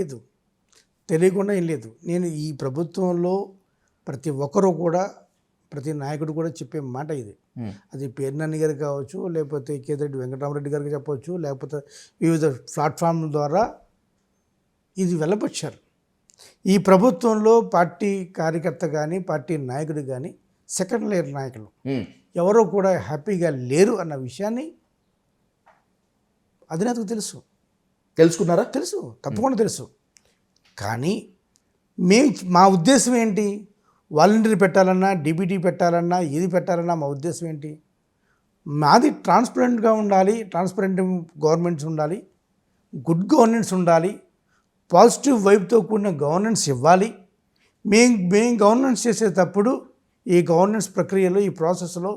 లేదు. నేను ఈ ప్రభుత్వంలో ప్రతి ఒక్కరూ కూడా, ప్రతి నాయకుడు కూడా చెప్పే మాట ఇది. అది పేర్నాని గారు కావచ్చు, లేకపోతే కేతిరెడ్డి వెంకటరామరెడ్డి గారికి చెప్పవచ్చు, లేకపోతే వివిధ ప్లాట్ఫామ్ల ద్వారా ఇది వెళ్ళపరిచారు. ఈ ప్రభుత్వంలో పార్టీ కార్యకర్త కానీ పార్టీ నాయకుడు కానీ సెకండ్ లేయర్ నాయకులు ఎవరో కూడా హ్యాపీగా లేరు అన్న విషయాన్ని అధినేతకు తెలుసుకున్నారా? తెలుసు, తప్పకుండా తెలుసు. కానీ మా ఉద్దేశం ఏంటి? వాలంటీర్ పెట్టాలన్నా, డీబీటీ పెట్టాలన్నా, ఏది పెట్టాలన్నా మా ఉద్దేశం ఏంటి? మాది ట్రాన్స్పరెంట్గా ఉండాలి, ట్రాన్స్పరెంట్ గవర్నమెంట్స్ ఉండాలి, గుడ్ గవర్నెన్స్ ఉండాలి, పాజిటివ్ వైబ్తో కూడిన గవర్నెన్స్ ఇవ్వాలి. మేము గవర్నెన్స్ చేసేటప్పుడు ఈ గవర్నెన్స్ ప్రక్రియలో, ఈ ప్రాసెస్లో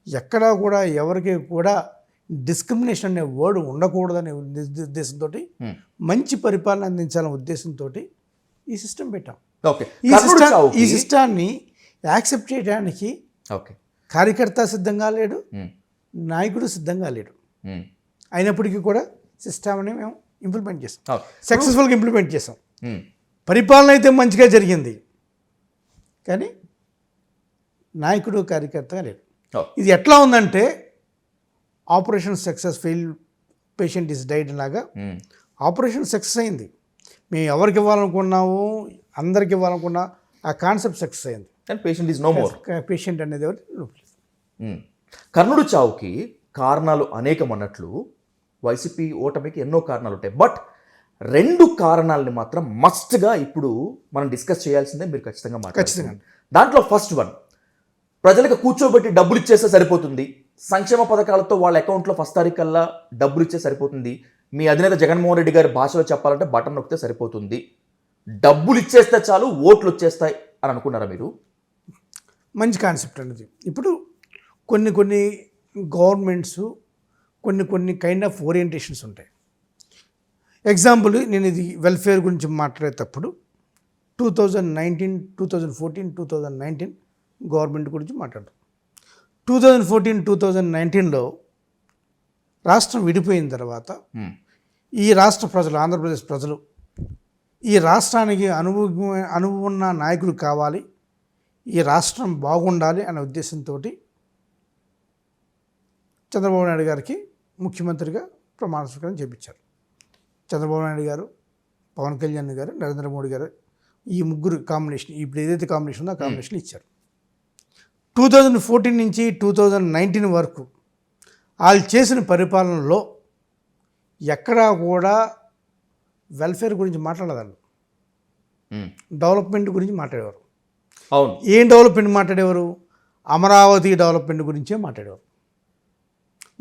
ఎక్కడా కూడా ఎవరికి కూడా డిస్క్రిమినేషన్ అనే వర్డ్ ఉండకూడదనే ఉద్దేశంతో, మంచి పరిపాలన అందించాలనే ఉద్దేశంతో ఈ సిస్టమ్ పెట్టాం. ఓకే. ఈ సిస్టాన్ని యాక్సెప్ట్ చేయడానికి కార్యకర్త సిద్ధంగా లేడు, నాయకుడు సిద్ధంగా లేడు. అయినప్పటికీ కూడా సిస్టమ్ని మేము ఇంప్లిమెంట్ చేసాం, సక్సెస్ఫుల్గా ఇంప్లిమెంట్ చేసాం. పరిపాలన అయితే మంచిగా జరిగింది, కానీ నాయకుడు కార్యకర్తగా లేడు. ఇది ఎట్లా ఉందంటే operation success fail, patient is died లాగా ఆపరేషన్ సక్సెస్ అయింది. మేము ఎవరికి ఇవ్వాలనుకున్నాము, అందరికి ఇవ్వాలనుకున్నా ఆ కాన్సెప్ట్ సక్సెస్ అయింది. Patient is no more. Patient అనేది కర్ణుడి చావుకి కారణాలు అనేకం అన్నట్లు వైసీపీ ఓటమికి ఎన్నో కారణాలు ఉంటాయి. బట్ 2 కారణాలని మాత్రం మస్ట్గా ఇప్పుడు మనం డిస్కస్ చేయాల్సిందే, మీరు ఖచ్చితంగా మాట్లాడాలి. దాంట్లో ఫస్ట్ వన్, ప్రజలకు కూర్చోబెట్టి డబ్బులు ఇచ్చేస్తే సరిపోతుంది, సంక్షేమ పథకాలతో వాళ్ళ అకౌంట్లో ఫస్ట్ తారీఖు కల్లా డబ్బులు ఇచ్చే సరిపోతుంది, మీ అధినేత జగన్మోహన్ రెడ్డి గారి భాషలో చెప్పాలంటే బటన్ నొక్కితే సరిపోతుంది, డబ్బులు ఇచ్చేస్తే చాలు ఓట్లు వచ్చేస్తాయి అని అనుకున్నారా మీరు? మంచి కాన్సెప్ట్ అనేది. ఇప్పుడు కొన్ని గవర్నమెంట్స్ కొన్ని కైండ్ ఆఫ్ ఓరియంటేషన్స్ ఉంటాయి. ఎగ్జాంపుల్, నేను ఇది వెల్ఫేర్ గురించి మాట్లాడేటప్పుడు 2014, 2019 గవర్నమెంట్ గురించి మాట్లాడతాం. 2014, 2019లో రాష్ట్రం విడిపోయిన తర్వాత ఈ రాష్ట్ర ప్రజలు, ఆంధ్రప్రదేశ్ ప్రజలు, ఈ రాష్ట్రానికి అనుభవం ఉన్న నాయకులు కావాలి, ఈ రాష్ట్రం బాగుండాలి అనే ఉద్దేశంతో చంద్రబాబు నాయుడు గారికి ముఖ్యమంత్రిగా ప్రమాణ స్వీకారం చేయించారు. చంద్రబాబు నాయుడు గారు, పవన్ కళ్యాణ్ గారు, నరేంద్ర మోడీ గారు, ఈ ముగ్గురు కాంబినేషన్, ఇప్పుడు ఏదైతే కాంబినేషన్ ఉందో ఆ కాంబినేషన్ ఇచ్చారు. 2014 నుంచి 2019 వరకు వాళ్ళు చేసిన పరిపాలనలో ఎక్కడా కూడా వెల్ఫేర్ గురించి మాట్లాడేవాళ్ళు, డెవలప్మెంట్ గురించి మాట్లాడేవారు. అవును. ఏం డెవలప్మెంట్ మాట్లాడేవారు? అమరావతి డెవలప్మెంట్ గురించే మాట్లాడేవారు.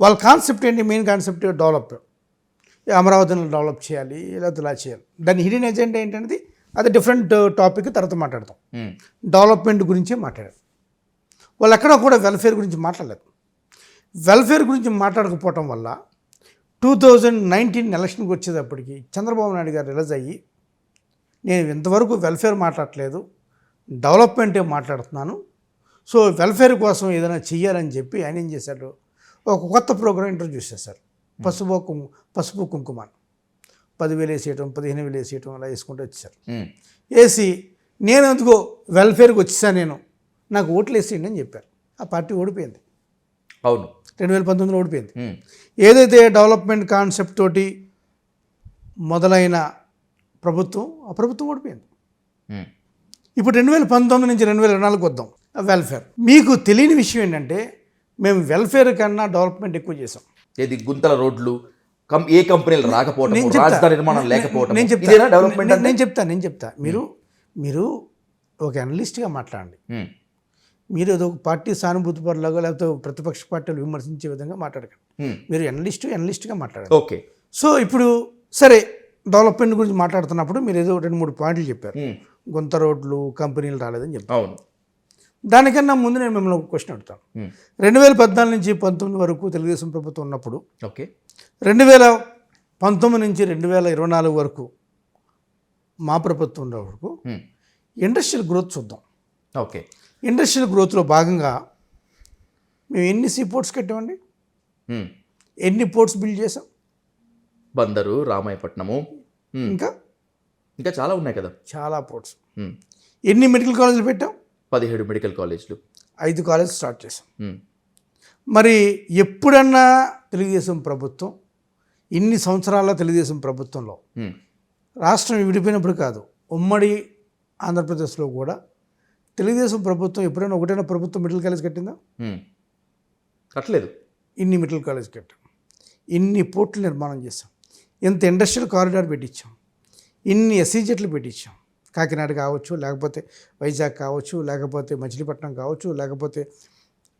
వాళ్ళ కాన్సెప్ట్ ఏంటి? మెయిన్ కాన్సెప్ట్ డెవలప్, అమరావతిని డెవలప్ చేయాలి, లేకపోతే ఇలా చేయాలి. దాని హిడెన్ ఎజెండా ఏంటనేది అది డిఫరెంట్ టాపిక్, తర్వాత మాట్లాడతాం. డెవలప్మెంట్ గురించే మాట్లాడారు వాళ్ళు, ఎక్కడా కూడా వెల్ఫేర్ గురించి మాట్లాడలేదు. వెల్ఫేర్ గురించి మాట్లాడకపోవటం వల్ల 2019 ఎలక్షన్కి వచ్చేటప్పటికి చంద్రబాబు నాయుడు గారు రిలీజ్ అయ్యి, నేను ఇంతవరకు వెల్ఫేర్ మాట్లాడలేదు, డెవలప్మెంటే మాట్లాడుతున్నాను, సో వెల్ఫేర్ కోసం ఏదైనా చెయ్యాలని చెప్పి ఆయన ఏం చేశాడు, ఒక కొత్త ప్రోగ్రాం ఇంట్రొడ్యూస్ చేశారు. పసుపు కుంకుమ 10,000 వేసేయటం, 15,000 వేసేయటం అలా వేసుకుంటూ వచ్చేసారు. వేసి నేను ఎందుకో వెల్ఫేర్కి వచ్చేసాను, నాకు ఓట్లు వేసేయండి అని చెప్పారు. ఆ పార్టీ ఓడిపోయింది. అవును, 2019 ఓడిపోయింది. ఏదైతే డెవలప్మెంట్ కాన్సెప్ట్ తోటి మొదలైన ప్రభుత్వం, ఆ ప్రభుత్వం ఓడిపోయింది. ఇప్పుడు 2019 నుంచి 2024 వద్దాం. వెల్ఫేర్ మీకు తెలియని విషయం ఏంటంటే, మేము వెల్ఫేర్ కన్నా డెవలప్మెంట్ ఎక్కువ చేసాం. ఏది గుంతల రోడ్లు, ఏ కంపెనీలు రాకపోవడం, రాజధాని నిర్మాణం లేకపోవడం, నేను చెప్తా. మీరు ఒక అనలిస్ట్గా మాట్లాడండి. మీరు ఏదో ఒక పార్టీ సానుభూతి పరులాగా, లేకపోతే ప్రతిపక్ష పార్టీలు విమర్శించే విధంగా మాట్లాడకండి. మీరు అనలిస్ట్గా మాట్లాడండి. ఓకే. సో ఇప్పుడు సరే, డెవలప్మెంట్ గురించి మాట్లాడుతున్నప్పుడు మీరు ఏదో 2-3 పాయింట్లు చెప్పారు. గుంత రోడ్లు, కంపెనీలు రాలేదని చెప్పారు. అవును. దానికన్నా ముందు నేను మిమ్మల్ని ఒక క్వశ్చన్ అడుగుతాను. 2014 నుంచి 19 వరకు తెలుగుదేశం ప్రభుత్వం ఉన్నప్పుడు, ఓకే, 2019 నుంచి 2024 వరకు మా ప్రభుత్వం ఉండే వరకు ఇండస్ట్రియల్ గ్రోత్ చూద్దాం. ఓకే. ఇండస్ట్రియల్ గ్రోత్లో భాగంగా మేము ఎన్ని సీ పోర్ట్స్ కట్టామండి, ఎన్ని పోర్ట్స్ బిల్డ్ చేసాం? బందరు, రామాయపట్నము, ఇంకా చాలా ఉన్నాయి కదా, చాలా పోర్ట్స్. ఎన్ని మెడికల్ కాలేజీలు పెట్టాం? 17 మెడికల్ కాలేజీలు, 5 కాలేజీలు స్టార్ట్ చేసాం. మరి ఎప్పుడన్నా తెలుగుదేశం ప్రభుత్వం, ఇన్ని సంవత్సరాల తెలుగుదేశం ప్రభుత్వంలో, రాష్ట్రం విడిపోయినప్పుడు కాదు, ఉమ్మడి ఆంధ్రప్రదేశ్లో కూడా తెలుగుదేశం ప్రభుత్వం ఎప్పుడైనా ఒకటైనా ప్రభుత్వం మెడికల్ కాలేజ్ కట్టిందా? కట్టలేదు. ఇన్ని మెడికల్ కాలేజ్ కట్టాం, ఇన్ని పోర్టులు నిర్మాణం చేసాం, ఇంత ఇండస్ట్రియల్ కారిడార్ పెట్టించాం, ఇన్ని ఎస్సీజెట్లు పెట్టించాం. కాకినాడ కావచ్చు, లేకపోతే వైజాగ్ కావచ్చు, లేకపోతే మచిలీపట్నం కావచ్చు, లేకపోతే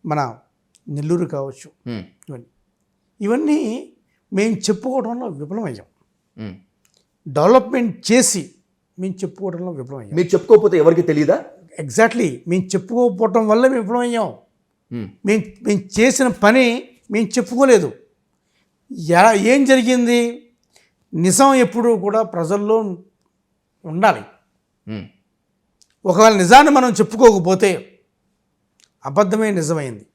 మన నెల్లూరు కావచ్చు, ఉమ్, ఇవన్నీ మేము చెప్పుకోవడంలో విఫలమయ్యాం. ఉమ్. డెవలప్మెంట్ చేసి మేము చెప్పుకోవడంలో విఫలమయ్యాం. మీరు చెప్పుకోకపోతే ఎవరికి తెలియదా? ఎగ్జాక్ట్లీ, మేము చెప్పుకోకపోవటం వల్ల మేము విఫలమయ్యాం. ఉమ్, మేము చేసిన పని మేము చెప్పుకోలేదు. ఏం జరిగింది? నిజం ఎప్పుడూ కూడా ప్రజల్లో ఉండాలి. ఉమ్, ఒకవేళ నిజాన్ని మనం చెప్పుకోకపోతే అబద్ధమే నిజమైంది.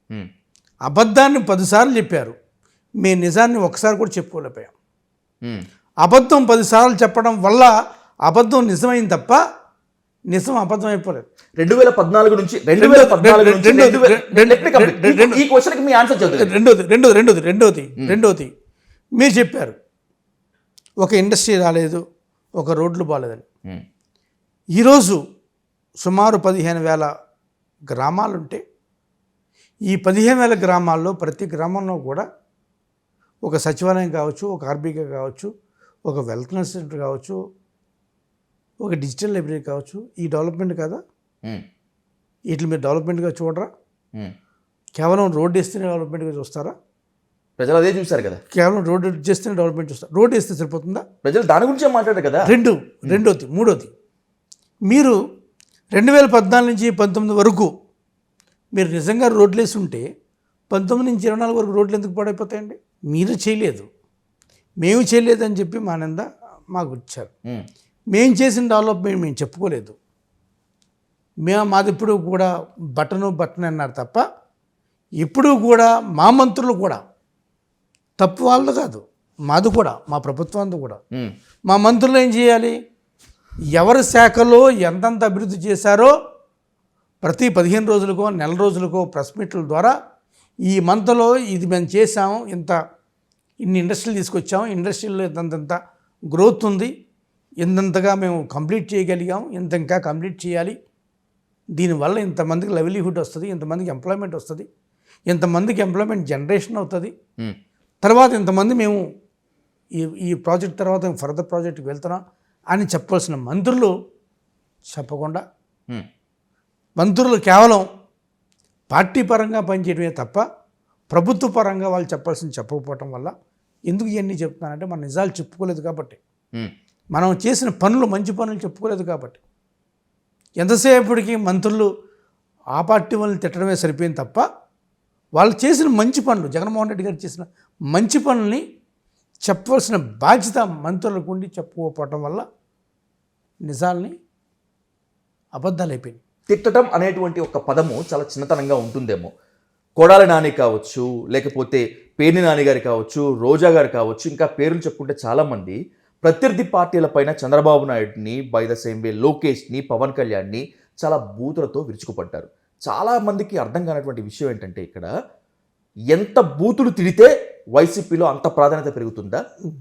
ఉమ్, అబద్ధాన్ని 10 సార్లు చెప్పారు, మేము నిజాన్ని ఒకసారి కూడా చెప్పుకోలేకపోయాం. ఉమ్. అబద్ధం 10 సార్లు చెప్పడం వల్ల అబద్ధం నిజమైంది తప్ప నిజం అబద్ధం అయిపోలేదు. 2014 నుంచి 2014 నుంచి ఈ క్వశ్చన్కి మీ ఆన్సర్ చదువు. రెండోది మీరు చెప్పారు ఒక ఇండస్ట్రీ రాలేదు, ఒక రోడ్లు బాగాలేదని. ఈరోజు సుమారు 15,000 గ్రామాలుంటే ఈ 15,000 గ్రామాల్లో ప్రతి గ్రామంలో కూడా ఒక సచివాలయం కావచ్చు, ఒక ఆర్బీకే కావచ్చు, ఒక వెల్నెస్ సెంటర్ కావచ్చు, ఒక డిజిటల్ లైబ్రరీ కావచ్చు. ఈ డెవలప్మెంట్ కదా? వీటిని మీరు డెవలప్మెంట్గా చూడరా? కేవలం రోడ్డు వేస్తేనే డెవలప్మెంట్గా చూస్తారా? ప్రజలు అదే చూశారు కదా. కేవలం రోడ్డు చేస్తేనే డెవలప్మెంట్ చూస్తారు. రోడ్డు వేస్తే సరిపోతుందా? ప్రజలు దాని గురించే మాట్లాడారు కదా. మూడోది మీరు 2014 నుంచి 19 వరకు మీరు నిజంగా రోడ్లు వేసి ఉంటే 19 నుంచి 24 వరకు రోడ్లు ఎందుకు పాడైపోతాయండి? మీరు చేయలేదు, మేము చేయలేదని చెప్పి మా నింద మాకు ఇచ్చారు. మేము చేసిన డెవలప్మెంట్ మేము చెప్పుకోలేదు. మాది ఇప్పుడు కూడా బటన్ అన్నారు తప్ప ఇప్పుడు కూడా మా మంత్రులు కూడా తప్పు వాళ్ళు కాదు, మాది కూడా, మా ప్రభుత్వంతో కూడా. మా మంత్రులు ఏం చేయాలి? ఎవరి శాఖలో ఎంతంత అభివృద్ధి చేశారో ప్రతి 15 రోజులకో నెల రోజులకో ప్రెస్ మీట్ల ద్వారా ఈ మంత్లో ఇది మేము చేసాము, ఇన్ని ఇండస్ట్రీలు తీసుకొచ్చాము, ఇండస్ట్రీలో ఇంతంత గ్రోత్ ఉంది, ఇంతంతగా మేము కంప్లీట్ చేయగలిగాం, ఇంత ఇంకా కంప్లీట్ చేయాలి, దీనివల్ల ఇంతమందికి లైవ్లీహుడ్ వస్తుంది, ఇంతమందికి ఎంప్లాయ్మెంట్ వస్తుంది, ఇంతమందికి ఎంప్లాయ్మెంట్ జనరేషన్ అవుతుంది, తర్వాత ఇంతమంది మేము ఈ ప్రాజెక్ట్ తర్వాత ఫర్దర్ ప్రాజెక్ట్కి వెళ్తున్నాం అని చెప్పాల్సిన మంత్రులు చెప్పకుండా మంత్రులు కేవలం పార్టీ పరంగా పనిచేయడమే తప్ప ప్రభుత్వ పరంగా వాళ్ళు చెప్పకపోవటం వల్ల ఎందుకు ఇవన్నీ చెప్తున్నానంటే మన నిజాలు చెప్పుకోలేదు కాబట్టి, మనం చేసిన పనులు మంచి పనులు చెప్పుకోలేదు కాబట్టి. ఎంతసేపటికి మంత్రులు ఆ పార్టీ వాళ్ళని తిట్టడమే సరిపోయింది తప్ప వాళ్ళు చేసిన మంచి పనులు, జగన్మోహన్ రెడ్డి గారు చేసిన మంచి పనుల్ని చెప్పవలసిన బాధ్యత మంత్రులకు ఉండి చెప్పుకోకపోవటం వల్ల నిజాల్ని అబద్ధాలు అయిపోయింది. తిట్టడం అనేటువంటి ఒక పదము చాలా చిన్నతనంగా ఉంటుందేమో. కొడాలి నాని కావచ్చు, లేకపోతే పేర్ని నాని గారు కావచ్చు, రోజా గారు కావచ్చు, ఇంకా పేర్లు చెప్పుకుంటే చాలామంది ప్రత్యర్థి పార్టీలపైన చంద్రబాబు నాయుడిని, బై ద సేమ్ వే లోకేష్ని, పవన్ కళ్యాణ్ని చాలా బూతులతో విరుచుకుపడ్డారు. చాలామందికి అర్థం కానటువంటి విషయం ఏంటంటే ఇక్కడ ఎంత బూతులు తిడితే వైసీపీలో అంత ప్రాధాన్యత పెరుగుతుందా?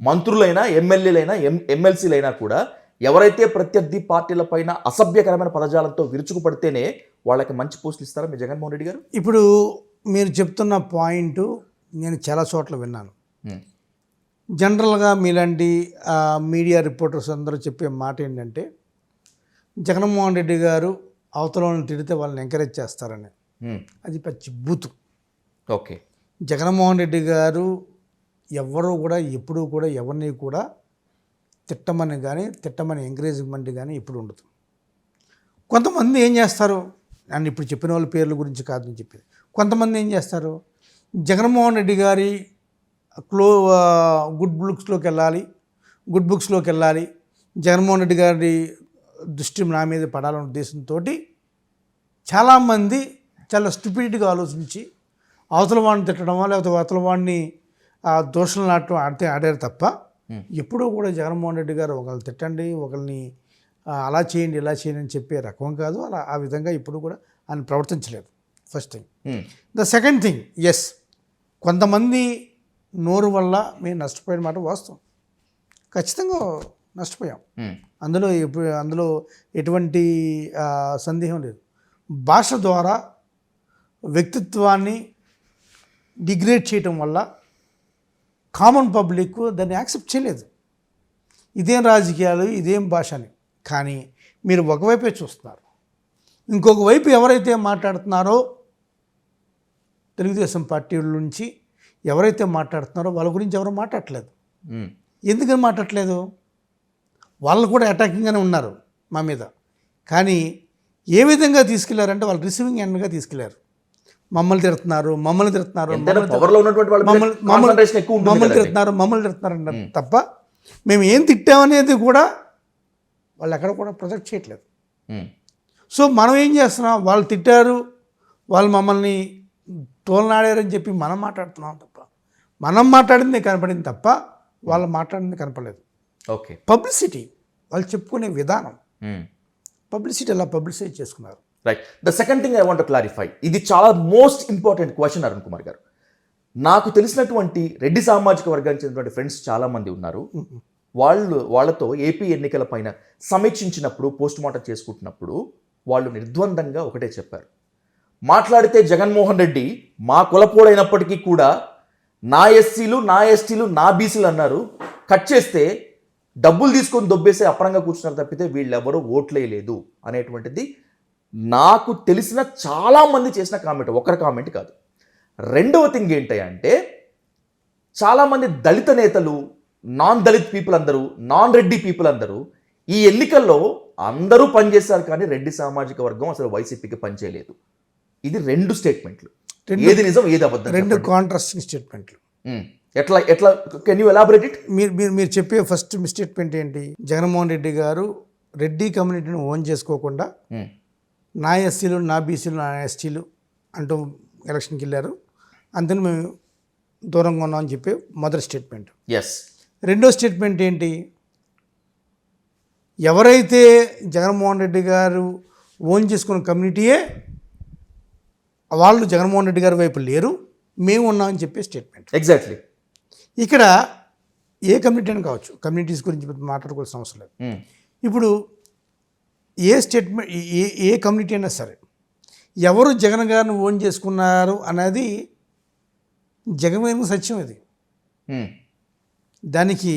మంత్రులైనా, ఎమ్మెల్యేలైనా, ఎమ్మెల్సీలైనా కూడా ఎవరైతే ప్రత్యర్థి పార్టీలపైన అసభ్యకరమైన పదజాలంతో విరుచుకుపడితేనే వాళ్ళకి మంచి పోస్టులు ఇస్తారా మీ జగన్మోహన్ రెడ్డి గారు? ఇప్పుడు మీరు చెప్తున్న పాయింట్ నేను చాలా చోట్ల విన్నాను. జనరల్గా మీలాంటి మీడియా రిపోర్టర్స్ అందరూ చెప్పే మాట ఏంటంటే జగన్మోహన్ రెడ్డి గారు అవతల వాళ్ళని తిడితే వాళ్ళని ఎంకరేజ్ చేస్తారని. అది పచ్చి బూతు. ఓకే, జగన్మోహన్ రెడ్డి గారు ఎవరు కూడా ఎప్పుడూ కూడా ఎవరిని కూడా తిట్టమని ఎంకరేజ్మెంట్ కానీ ఇప్పుడు ఉండదు. కొంతమంది ఏం చేస్తారు, నన్ను ఇప్పుడు చెప్పిన వాళ్ళ పేర్ల గురించి కాదని చెప్పేది, కొంతమంది ఏం చేస్తారు, జగన్మోహన్ రెడ్డి గారి గుడ్ బుక్స్లోకి వెళ్ళాలి, జగన్మోహన్ రెడ్డి గారి దృష్టి నా మీద పడాలనే ఉద్దేశంతో చాలామంది చాలా స్టూపిడ్గా ఆలోచించి అవతల వాడిని తిట్టడమో లేకపోతే అవతల వాడిని దోషులు ఆడారు తప్ప ఎప్పుడూ కూడా జగన్మోహన్ రెడ్డి గారు ఒకరిని తిట్టండి, ఒకరిని అలా చేయండి, ఇలా చేయండి అని చెప్పే రకం కాదు. ఆ విధంగా ఇప్పుడు కూడా ఆయన ప్రవర్తించలేదు. First thing. The second thing, yes, కొంతమంది నోరు వల్ల మేము నష్టపోయిన మాట వాస్తవం, ఖచ్చితంగా నష్టపోయాం. అందులో ఎటువంటి సందేహం లేదు. భాష ద్వారా వ్యక్తిత్వాన్ని డిగ్రేడ్ చేయటం వల్ల కామన్ పబ్లిక్ దాన్ని యాక్సెప్ట్ చేయలేదు. ఇదేం రాజకీయాలు, ఇదేం భాష అని. కానీ మీరు ఒకవైపే చూస్తున్నారు, ఇంకొక వైపు ఎవరైతే మాట్లాడుతున్నారో తెలుగుదేశం పార్టీ నుంచి ఎవరైతే మాట్లాడుతున్నారో వాళ్ళ గురించి ఎవరు మాట్లాడట్లేదు. ఉమ్, ఎందుకని మాట్లాడట్లేదు? వాళ్ళు కూడా అటాకింగ్గానే ఉన్నారు మా మీద. కానీ ఏ విధంగా తీసుకెళ్లారంటే వాళ్ళు రిసీవింగ్ ఎండ్గా తీసుకెళ్లారు. మమ్మల్ని తిడుతున్నారు ఎంతైనా పవర్లో ఉన్నటువంటి వాళ్ళ మీద concentration ఎక్కువ ఉంటుంది మమ్మల్ని కదండి. తిడుతున్నారు అన్నారు తప్ప మేము ఏం తిట్టామనేది కూడా వాళ్ళు ఎక్కడ కూడా ప్రొజెక్ట్ చేయట్లేదు. ఉమ్, సో మనం ఏం చేస్తున్నాం, వాళ్ళు తిట్టారు, వాళ్ళు మమ్మల్ని తోలనాడారని చెప్పి మనం మాట్లాడుతున్నాం తప్ప, మనం మాట్లాడింది కనపడింది తప్ప వాళ్ళు మాట్లాడింది కనపడలేదు. ఓకే. పబ్లిసిటీ, వాళ్ళు చెప్పుకునే విధానం, ఉమ్, పబ్లిసిటీ ఎలా పబ్లిసైజ్ చేసుకున్నారు. Right. The second thing I want clarify, ఇది చాలా most important question Arun Kumar గారు. నాకు తెలిసినటువంటి రెడ్డి సామాజిక వర్గానికి చెందినటువంటి ఫ్రెండ్స్ చాలా మంది ఉన్నారు. వాళ్ళతో ఏపీ ఎన్నికల పైన సమీక్షించినప్పుడు, పోస్ట్ మార్టం చేసుకుంటున్నప్పుడు వాళ్ళు నిర్ద్వందంగా ఒకటే చెప్పారు. మాట్లాడితే జగన్మోహన్ రెడ్డి మా కులపోడైనప్పటికీ కూడా నా ఎస్సీలు, నా ఎస్టీలు, నా బీసీలు అన్నారు. కట్ చేస్తే డబ్బులు తీసుకొని దొబ్బేసి అపరంగా కూర్చున్నారు తప్పితే వీళ్ళెవరూ ఓట్లేయలేదు అనేటువంటిది నాకు తెలిసిన చాలామంది చేసిన కామెంట్, ఒకరి కామెంట్ కాదు. రెండవ థింగ్ ఏంటంటే చాలామంది దళిత నేతలు, నాన్ దళిత్ పీపుల్ అందరూ, నాన్ రెడ్డి పీపుల్ అందరూ ఈ ఎన్నికల్లో అందరూ పనిచేశారు, కానీ రెడ్డి సామాజిక వర్గం అసలు వైసీపీకి పనిచేయలేదు. ఇది రెండు స్టేట్మెంట్లు. ఏది నిజం, ఏది అబద్ధం? రెండు కాంట్రాస్టింగ్ స్టేట్మెంట్లు. ఎట్లా ఎట్లా కెన్ యూ ఎలాబరేట్ ఇట్? మీరు చెప్పే ఫస్ట్ స్టేట్మెంట్ ఏంటి? జగన్మోహన్ రెడ్డి గారు రెడ్డి కమ్యూనిటీని ఓన్ చేసుకోకుండా నా ఎస్సీలు, నా బీసీలు, నా ఎస్టీలు అంటూ ఎలక్షన్కి వెళ్ళారు, అందుకని మేము దూరంగా ఉన్నామని చెప్పి మొదటి స్టేట్మెంట్. ఎస్. రెండో స్టేట్మెంట్ ఏంటి? ఎవరైతే జగన్మోహన్ రెడ్డి గారు ఓన్ చేసుకున్న కమ్యూనిటీయే వాళ్ళు జగన్మోహన్ రెడ్డి గారి వైపు లేరు, మేము ఉన్నామని చెప్పే స్టేట్మెంట్. ఎగ్జాక్ట్లీ. ఇక్కడ ఏ కమ్యూనిటీ అని కావచ్చు, కమ్యూనిటీస్ గురించి మాట్లాడుకోవాల్సిన అవసరం లేదు. ఇప్పుడు ఏ స్టేట్మెంట్, ఏ కమ్యూనిటీ అయినా సరే ఎవరు జగన్ గారిని ఓన్ చేసుకున్నారు అనేది జగమైన సత్యం. ఇది దానికి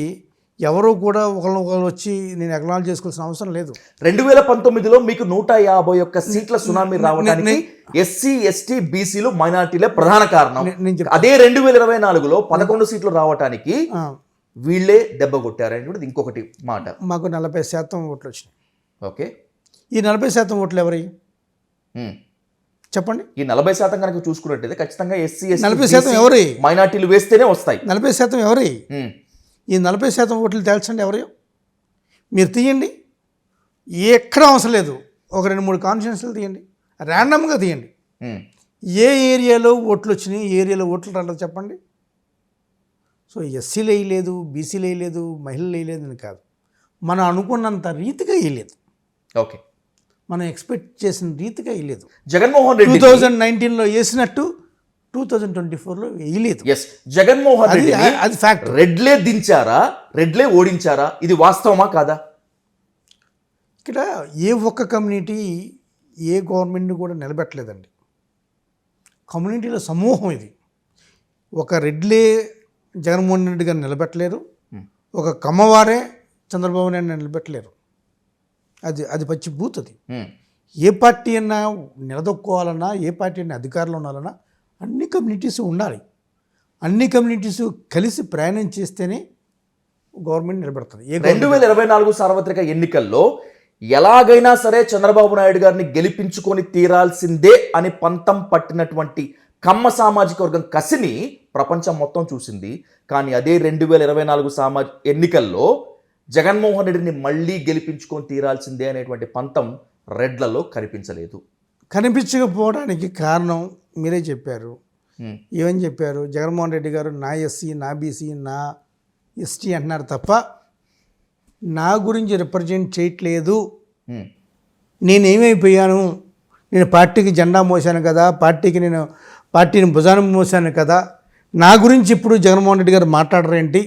ఎవరు కూడా ఒకళ్ళు వచ్చి నేను అక్నాలెడ్జ్ చేసుకోవాల్సిన అవసరం లేదు. 2019లో మీకు 151 సీట్ల సునామీ రావడానికి ఎస్సీ, ఎస్టీ, బీసీలు, మైనార్టీలే ప్రధాన కారణం. అదే 2024లో 11 సీట్లు రావడానికి వీళ్ళే దెబ్బ కొట్టారనేది ఇంకొకటి మాట. మాకు 40% ఓట్లు వచ్చినాయి. ఓకే. ఈ 40% ఓట్లు ఎవరి చెప్పండి? ఈ 40% కనుక చూసుకున్నట్టయితే ఖచ్చితంగా ఎస్సీ, 40% ఎవరి? మైనార్టీలు వేస్తేనే వస్తాయి. 40% ఎవరి? ఈ 40% ఓట్లు తేల్చండి ఎవరు? మీరు తీయండి, ఎక్కడ అవసరం లేదు. ఒక 2-3 కాన్స్టిట్యున్సీలు తీయండి, ర్యాండమ్గా తీయండి. ఏ ఏరియాలో ఓట్లు వచ్చినాయి, ఏ ఏరియాలో ఓట్లు రాలేదు చెప్పండి. సో ఎస్సీలు వేయలేదు, బీసీలు వేయలేదు, మహిళలు వేయలేదు అని కాదు, మనం అనుకున్నంత రీతిగా వేయలేదు. ఓకే. మనం ఎక్స్పెక్ట్ చేసిన రీతిగా వేయలేదు. జగన్మోహన్ రెడ్డి 2019లో వేసినట్టు 2024లో వేయలేదు. ఎస్. జగన్మోహన్ రెడ్డి అది ఫ్యాక్ట్. రెడ్లే దించారా, రెడ్లే ఓడించారా? ఇది వాస్తవమా కాదా? ఇక్కడ ఏ ఒక్క కమ్యూనిటీ ఏ గవర్నమెంట్ని కూడా నిలబెట్టలేదండి. కమ్యూనిటీల సమూహం ఇది. ఒక రెడ్లే జగన్మోహన్ రెడ్డి గారిని నిలబెట్టలేరు, ఒక కమ్మవారే చంద్రబాబు నాయుడు నిలబెట్టలేరు. అది పచ్చి బూత్. అది ఏ పార్టీ అయినా నిలదొక్కోవాలన్నా, ఏ పార్టీ అయినా అధికారంలో ఉండాలన్నా అన్ని కమ్యూనిటీస్ ఉండాలి. అన్ని కమ్యూనిటీస్ కలిసి ప్రయాణం చేస్తేనే గవర్నమెంట్ నిలబెడుతుంది. 2024 సార్వత్రిక ఎన్నికల్లో ఎలాగైనా సరే చంద్రబాబు నాయుడు గారిని గెలిపించుకొని తీరాల్సిందే అని పంతం పట్టినటువంటి కమ్మ సామాజిక వర్గం కసిని ప్రపంచం మొత్తం చూసింది. కానీ అదే 2024 ఎన్నికల్లో జగన్మోహన్ రెడ్డిని మళ్ళీ గెలిపించుకొని తీరాల్సిందే అనేటువంటి పంతం రెడ్లలో కనిపించలేదు. కనిపించకపోవడానికి కారణం మీరే చెప్పారు. ఏమని చెప్పారు? జగన్మోహన్ రెడ్డి గారు నా ఎస్సీ, నా బీసీ, నా ఎస్టీ అంటున్నారు తప్ప నా గురించి రిప్రజెంట్ చేయట్లేదు. నేనేమైపోయాను, నేను పార్టీకి జెండా మోసాను కదా, పార్టీని భుజానం మోసాను కదా, నా గురించి ఇప్పుడు జగన్మోహన్ రెడ్డి గారు మాట్లాడరేంటి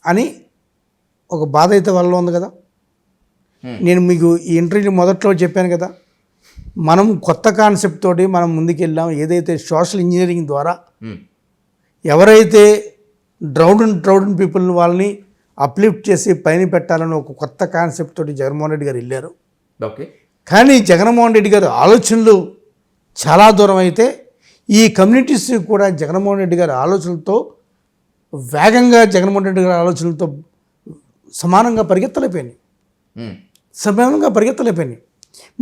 అని ఒక బాధ అయితే వాళ్ళలో ఉంది కదా. నేను మీకు ఈ ఇంటర్వ్యూ మొదట్లో చెప్పాను కదా, మనం కొత్త కాన్సెప్ట్ తోటి మనం ముందుకెళ్ళాం. ఏదైతే సోషల్ ఇంజనీరింగ్ ద్వారా ఎవరైతే డ్రౌన్ పీపుల్ని వాళ్ళని అప్లిఫ్ట్ చేసి పైన పెట్టాలని ఒక కొత్త కాన్సెప్ట్ తోటి జగన్మోహన్ రెడ్డి గారు వెళ్ళారు. ఓకే. కానీ జగన్మోహన్ రెడ్డి గారు ఆలోచనలు చాలా దూరం అయితే ఈ కమ్యూనిటీస్ కూడా జగన్మోహన్ రెడ్డి గారి ఆలోచనలతో వేగంగా జగన్మోహన్ రెడ్డి గారి ఆలోచనలతో సమానంగా పరిగెత్తలేకపోయినాయి.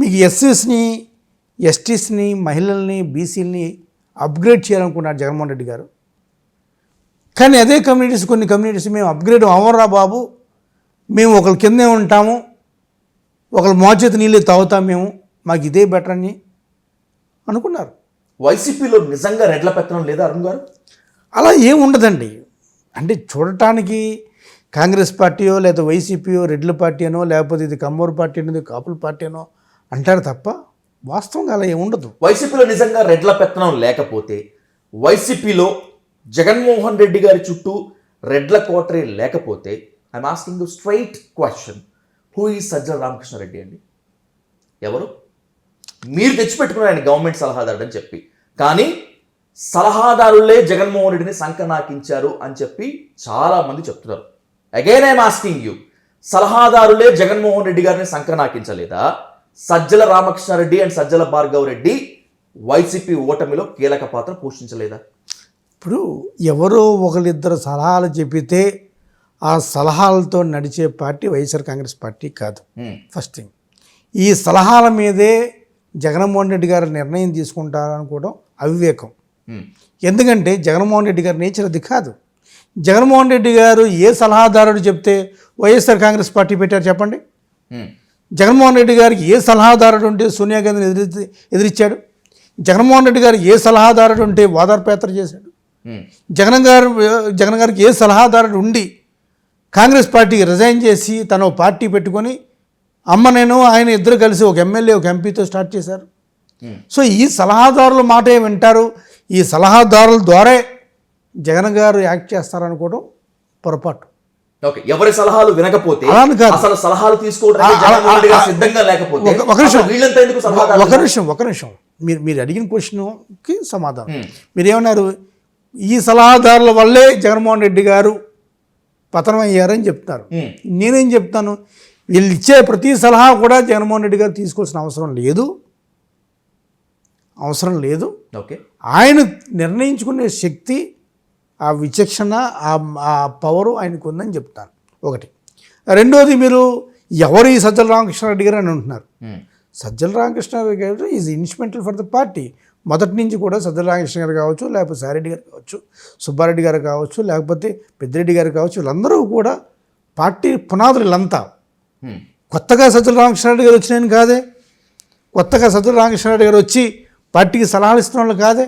మీకు ఎస్సీస్ని, ఎస్టీస్ని, మహిళల్ని, బీసీలని అప్గ్రేడ్ చేయాలనుకున్నారు జగన్మోహన్ రెడ్డి గారు. కానీ అదే కమ్యూనిటీస్, కొన్ని కమ్యూనిటీస్ మేము అప్గ్రేడ్ అవ్వరా బాబు, మేము ఒకరి కిందే ఉంటాము, ఒకరు మోచేతి నీళ్ళు తాగుతాం, మేము మాకు ఇదే బెటర్ అని అనుకున్నారు. వైసీపీలో నిజంగా రెడ్ల పెత్తనం లేదా అరుణ్ గారు? అలా ఏం ఉండదండి. అంటే చూడటానికి కాంగ్రెస్ పార్టీయో లేదా వైసీపీయో రెడ్ల పార్టీ అనో లేకపోతే ఇది కమ్మూరు పార్టీ అనేది కాపుల పార్టీ అనో అంటారు తప్ప వాస్తవంగా అలా ఏమి ఉండదు. వైసీపీలో నిజంగా రెడ్ల పెత్తనం లేకపోతే, వైసీపీలో జగన్మోహన్ రెడ్డి గారి చుట్టూ రెడ్ల కోటరీ లేకపోతే, I'm asking you straight question, who ఈ సజ్జల రామకృష్ణారెడ్డి అండి? ఎవరు? మీరు తెచ్చిపెట్టుకున్నారు ఆయన గవర్నమెంట్ సలహాదారుడు అని చెప్పి, కానీ సలహాదారులే జగన్మోహన్ రెడ్డిని సంకనాకించారు అని చెప్పి చాలా మంది చెప్తున్నారు. అగైన్ ఐఎమ్ ఆస్కింగ్ యూ, సలహాదారులే జగన్మోహన్ రెడ్డి గారిని సంకనాకించలేదా? సజ్జల రామకృష్ణారెడ్డి అండ్ సజ్జల భార్గవ్ రెడ్డి వైసీపీ ఓటమిలో కీలక పాత్ర పోషించలేదా? ఇప్పుడు ఎవరో ఒకరిద్దరు సలహాలు చెప్పితే ఆ సలహాలతో నడిచే పార్టీ వైఎస్ఆర్ కాంగ్రెస్ పార్టీ కాదు. ఫస్ట్ థింగ్, ఈ సలహాల మీదే జగన్మోహన్ రెడ్డి గారు నిర్ణయం తీసుకుంటారనుకోవడం అవివేకం. ఎందుకంటే జగన్మోహన్ రెడ్డి గారి నేచర్ అది కాదు. జగన్మోహన్ రెడ్డి గారు ఏ సలహాదారుడు చెప్తే వైఎస్ఆర్ కాంగ్రెస్ పార్టీ పెట్టారు చెప్పండి? జగన్మోహన్ రెడ్డి గారికి ఏ సలహాదారుడు ఉంటే సోనియా గాంధీని జగన్మోహన్ రెడ్డి గారు ఏ సలహాదారుడు ఉంటే ఓదార్పేత్ర చేశాడు? జగన్ గారికి ఏ సలహాదారుడు ఉండి కాంగ్రెస్ పార్టీకి రిజైన్ చేసి తను పార్టీ పెట్టుకొని నేను ఆయన ఇద్దరు కలిసి ఒక ఎమ్మెల్యే ఒక ఎంపీతో స్టార్ట్ చేశారు. సో ఈ సలహాదారుల మాటే వింటారు, ఈ సలహాదారుల ద్వారా జగన్ గారు యాక్ట్ చేస్తారనుకోవడం పొరపాటు. ఓకే, ఎవరి సలహాలు వినకపోతే, అసలు సలహాలు తీసుకోవడానికి సిద్ధంగా లేకపోతే, ఒక నిమిషం మీరు అడిగిన క్వశ్చన్కి సమాధానం. మీరేమన్నారు? ఈ సలహాదారుల వల్లే జగన్మోహన్ రెడ్డి గారు పతనం అయ్యారని చెప్తున్నారు. నేనేం చెప్తాను, వీళ్ళు ఇచ్చే ప్రతి సలహా కూడా జగన్మోహన్ రెడ్డి గారు తీసుకోవాల్సిన అవసరం లేదు. ఓకే, ఆయన నిర్ణయించుకునే శక్తి, ఆ విచక్షణ, ఆ పవరు ఆయనకు ఉందని చెప్తాను. ఒకటి. రెండోది, మీరు ఎవరు ఈ సజ్జల రామకృష్ణారెడ్డి గారు అని అంటున్నారు. సజ్జల రామకృష్ణారెడ్డి గారు is instrumental for the party. మొదటి నుంచి కూడా సజ్జల రామకృష్ణ గారు కావచ్చు, లేకపోతే సారెడ్డి గారు కావచ్చు, సుబ్బారెడ్డి గారు కావచ్చు, లేకపోతే పెద్దిరెడ్డి గారు కావచ్చు, వీళ్ళందరూ కూడా పార్టీ పునాదులు. వీళ్ళంతా కొత్తగా సజ్జల రామకృష్ణారెడ్డి గారు వచ్చినాయని కాదే, కొత్తగా సజ్జల రామకృష్ణారెడ్డి గారు వచ్చి పార్టీకి సలహాలు ఇస్తున్న వాళ్ళు కాదే.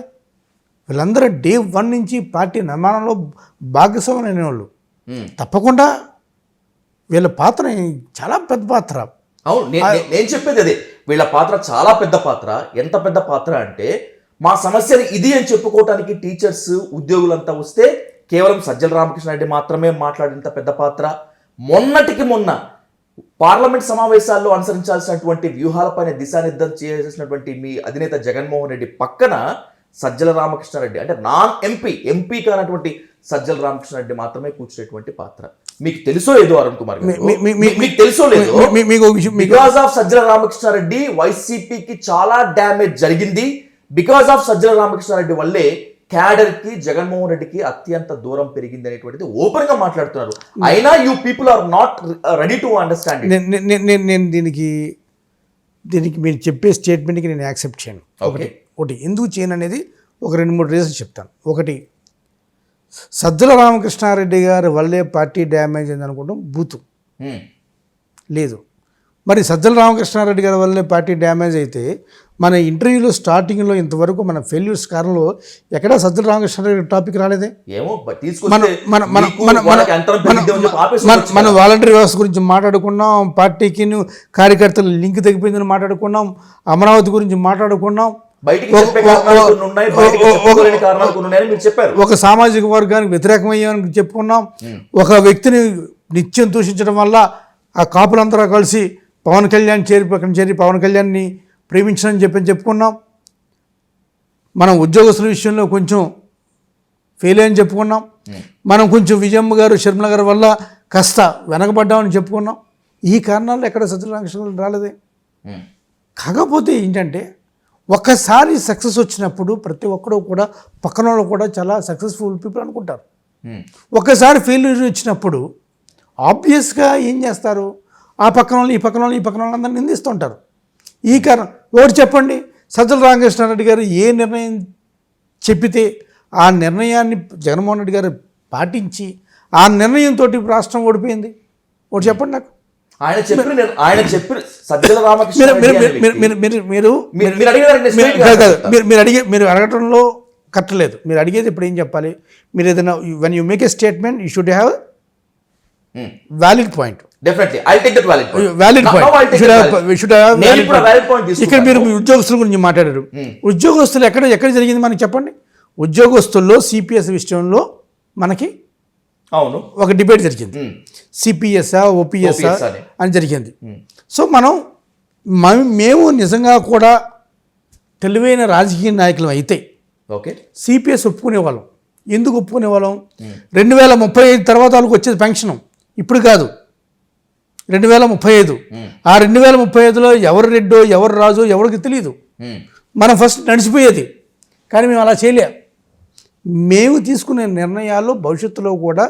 వీళ్ళందరూ డే 1 నుంచి పార్టీ నిర్మాణంలో భాగస్వామ్యం వాళ్ళు. తప్పకుండా వీళ్ళ పాత్ర చాలా పెద్ద పాత్ర. అవును, నేను చెప్పేది అదే, వీళ్ళ పాత్ర చాలా పెద్ద పాత్ర. ఎంత పెద్ద పాత్ర అంటే, మా సమస్యని ఇది అని చెప్పుకోవటానికి టీచర్స్, ఉద్యోగులంతా వస్తే కేవలం సజ్జల రామకృష్ణారెడ్డి మాత్రమే మాట్లాడేంత పెద్ద పాత్ర. మొన్నటికి మొన్న పార్లమెంట్ సమావేశాల్లో అనుసరించాల్సినటువంటి వ్యూహాలపైన దిశానిర్దేశం చేసినటువంటి మీ అధినేత జగన్మోహన్ రెడ్డి పక్కన సజ్జల రామకృష్ణారెడ్డి, అంటే నాన్ ఎంపీ కానటువంటి సజ్జల రామకృష్ణారెడ్డి మాత్రమే కూర్చునేటువంటి పాత్ర. మీకు తెలుసో ఏదో అరుణ్ కుమార్ గారు, మీకు తెలుసో లేదో, బికాస్ ఆఫ్ సజ్జల రామకృష్ణారెడ్డి వైసీపీకి చాలా డ్యామేజ్ జరిగింది. బికాస్ ఆఫ్ సజ్జల రామకృష్ణారెడ్డి వల్లే క్యాడర్ కి జగన్మోహన్ రెడ్డికి అత్యంత దూరం పెరిగింది అనేటువంటిది ఓపెన్ గా మాట్లాడుతున్నారు. అయినా you people are not ready to understand. నేను దీనికి మీరు చెప్పే స్టేట్మెంట్కి నేను యాక్సెప్ట్ చేయను. ఒకటి ఎందుకు చేయను అనేది ఒక 2-3 రీజన్స్ చెప్తాను. ఒకటి, సజ్జల రామకృష్ణారెడ్డి గారి వల్లే పార్టీ డ్యామేజ్ అయింది అనుకోవడం బూతు. లేదు, మరి సజ్జల రామకృష్ణారెడ్డి గారి వల్లే పార్టీ డ్యామేజ్ అయితే మన ఇంటర్వ్యూలో స్టార్టింగ్లో ఇంతవరకు మన ఫెయిల్యూర్స్ కారణంలో ఎక్కడా సజ్జల రామకృష్ణారెడ్డి టాపిక్ రాలేదే. మన వాలంటరీ వ్యవస్థ గురించి మాట్లాడుకున్నాం, పార్టీకి కార్యకర్తల లింక్ తగ్గిపోయిందని మాట్లాడుకున్నాం, అమరావతి గురించి మాట్లాడుకున్నాం, ఒక సామాజిక వర్గానికి వ్యతిరేకమయ్యామని చెప్పుకున్నాం, ఒక వ్యక్తిని నిత్యం దూషించడం వల్ల ఆ కాపులందరూ కలిసి పవన్ కళ్యాణ్ చేరి పవన్ కళ్యాణ్ని ప్రేమించని చెప్పుకున్నాం. మనం ఉద్యోగస్తుల విషయంలో కొంచెం ఫెయిల్ అని చెప్పుకున్నాం. మనం కొంచెం విజయమ్మ గారు, షర్మిల గారి వల్ల కాస్త వెనకబడ్డామని చెప్పుకున్నాం. ఈ కారణాలు ఎక్కడ సజ్జల రామకృష్ణ రాలేదే. కాకపోతే ఏంటంటే ఒక్కసారి సక్సెస్ వచ్చినప్పుడు ప్రతి ఒక్కరు కూడా పక్కన వాళ్ళు కూడా చాలా సక్సెస్ఫుల్ పీపుల్ అనుకుంటారు. ఒక్కసారి ఫెయిల్యూర్ వచ్చినప్పుడు ఆబ్వియస్గా ఏం చేస్తారు, ఆ పక్కన వాళ్ళు ఈ పక్కన వాళ్ళు ఈ పక్కన వాళ్ళు అందరూ నిందిస్తుంటారు. ఈ కారణం ఒకటి చెప్పండి, సజ్జల రామకృష్ణారెడ్డి గారు ఏ నిర్ణయం చెప్పితే ఆ నిర్ణయాన్ని జగన్మోహన్ రెడ్డి గారు పాటించి ఆ నిర్ణయంతో రాష్ట్రం ఓడిపోయింది. ఒకటి చెప్పండి నాకు. ఆయన చెప్పిన సజ్జల మీరు అడగటంలో కట్టలేదు. మీరు అడిగేది ఇప్పుడు ఏం చెప్పాలి? మీరు ఏదైనా when you make a statement you should have valid point. ఇక్కడ మీరు ఉద్యోగస్తుల గురించి మాట్లాడారు. ఉద్యోగస్తులు ఎక్కడ జరిగింది మనకి చెప్పండి. ఉద్యోగస్తుల్లో సిపిఎస్ విషయంలో మనకి అవును ఒక డిబేట్ జరిగింది. సిపిఎస్ఆ ఓపీఎస్ఆ అని జరిగింది. సో మేము నిజంగా కూడా తెలివైన రాజకీయ నాయకులు అయితే సిపిఎస్ ఒప్పుకునేవాళ్ళం. ఎందుకు ఒప్పుకునేవాళ్ళం? 2035 తర్వాత వాళ్ళకి వచ్చేది పెన్షన్, ఇప్పుడు కాదు, 2035. ఆ 2035లో ఎవరు రెడ్డో ఎవరు రాజో ఎవరికి తెలియదు. మనం ఫస్ట్ నడిచిపోయేది. కానీ మేము అలా చేయలే. మేము తీసుకునే నిర్ణయాల్లో భవిష్యత్తులో కూడా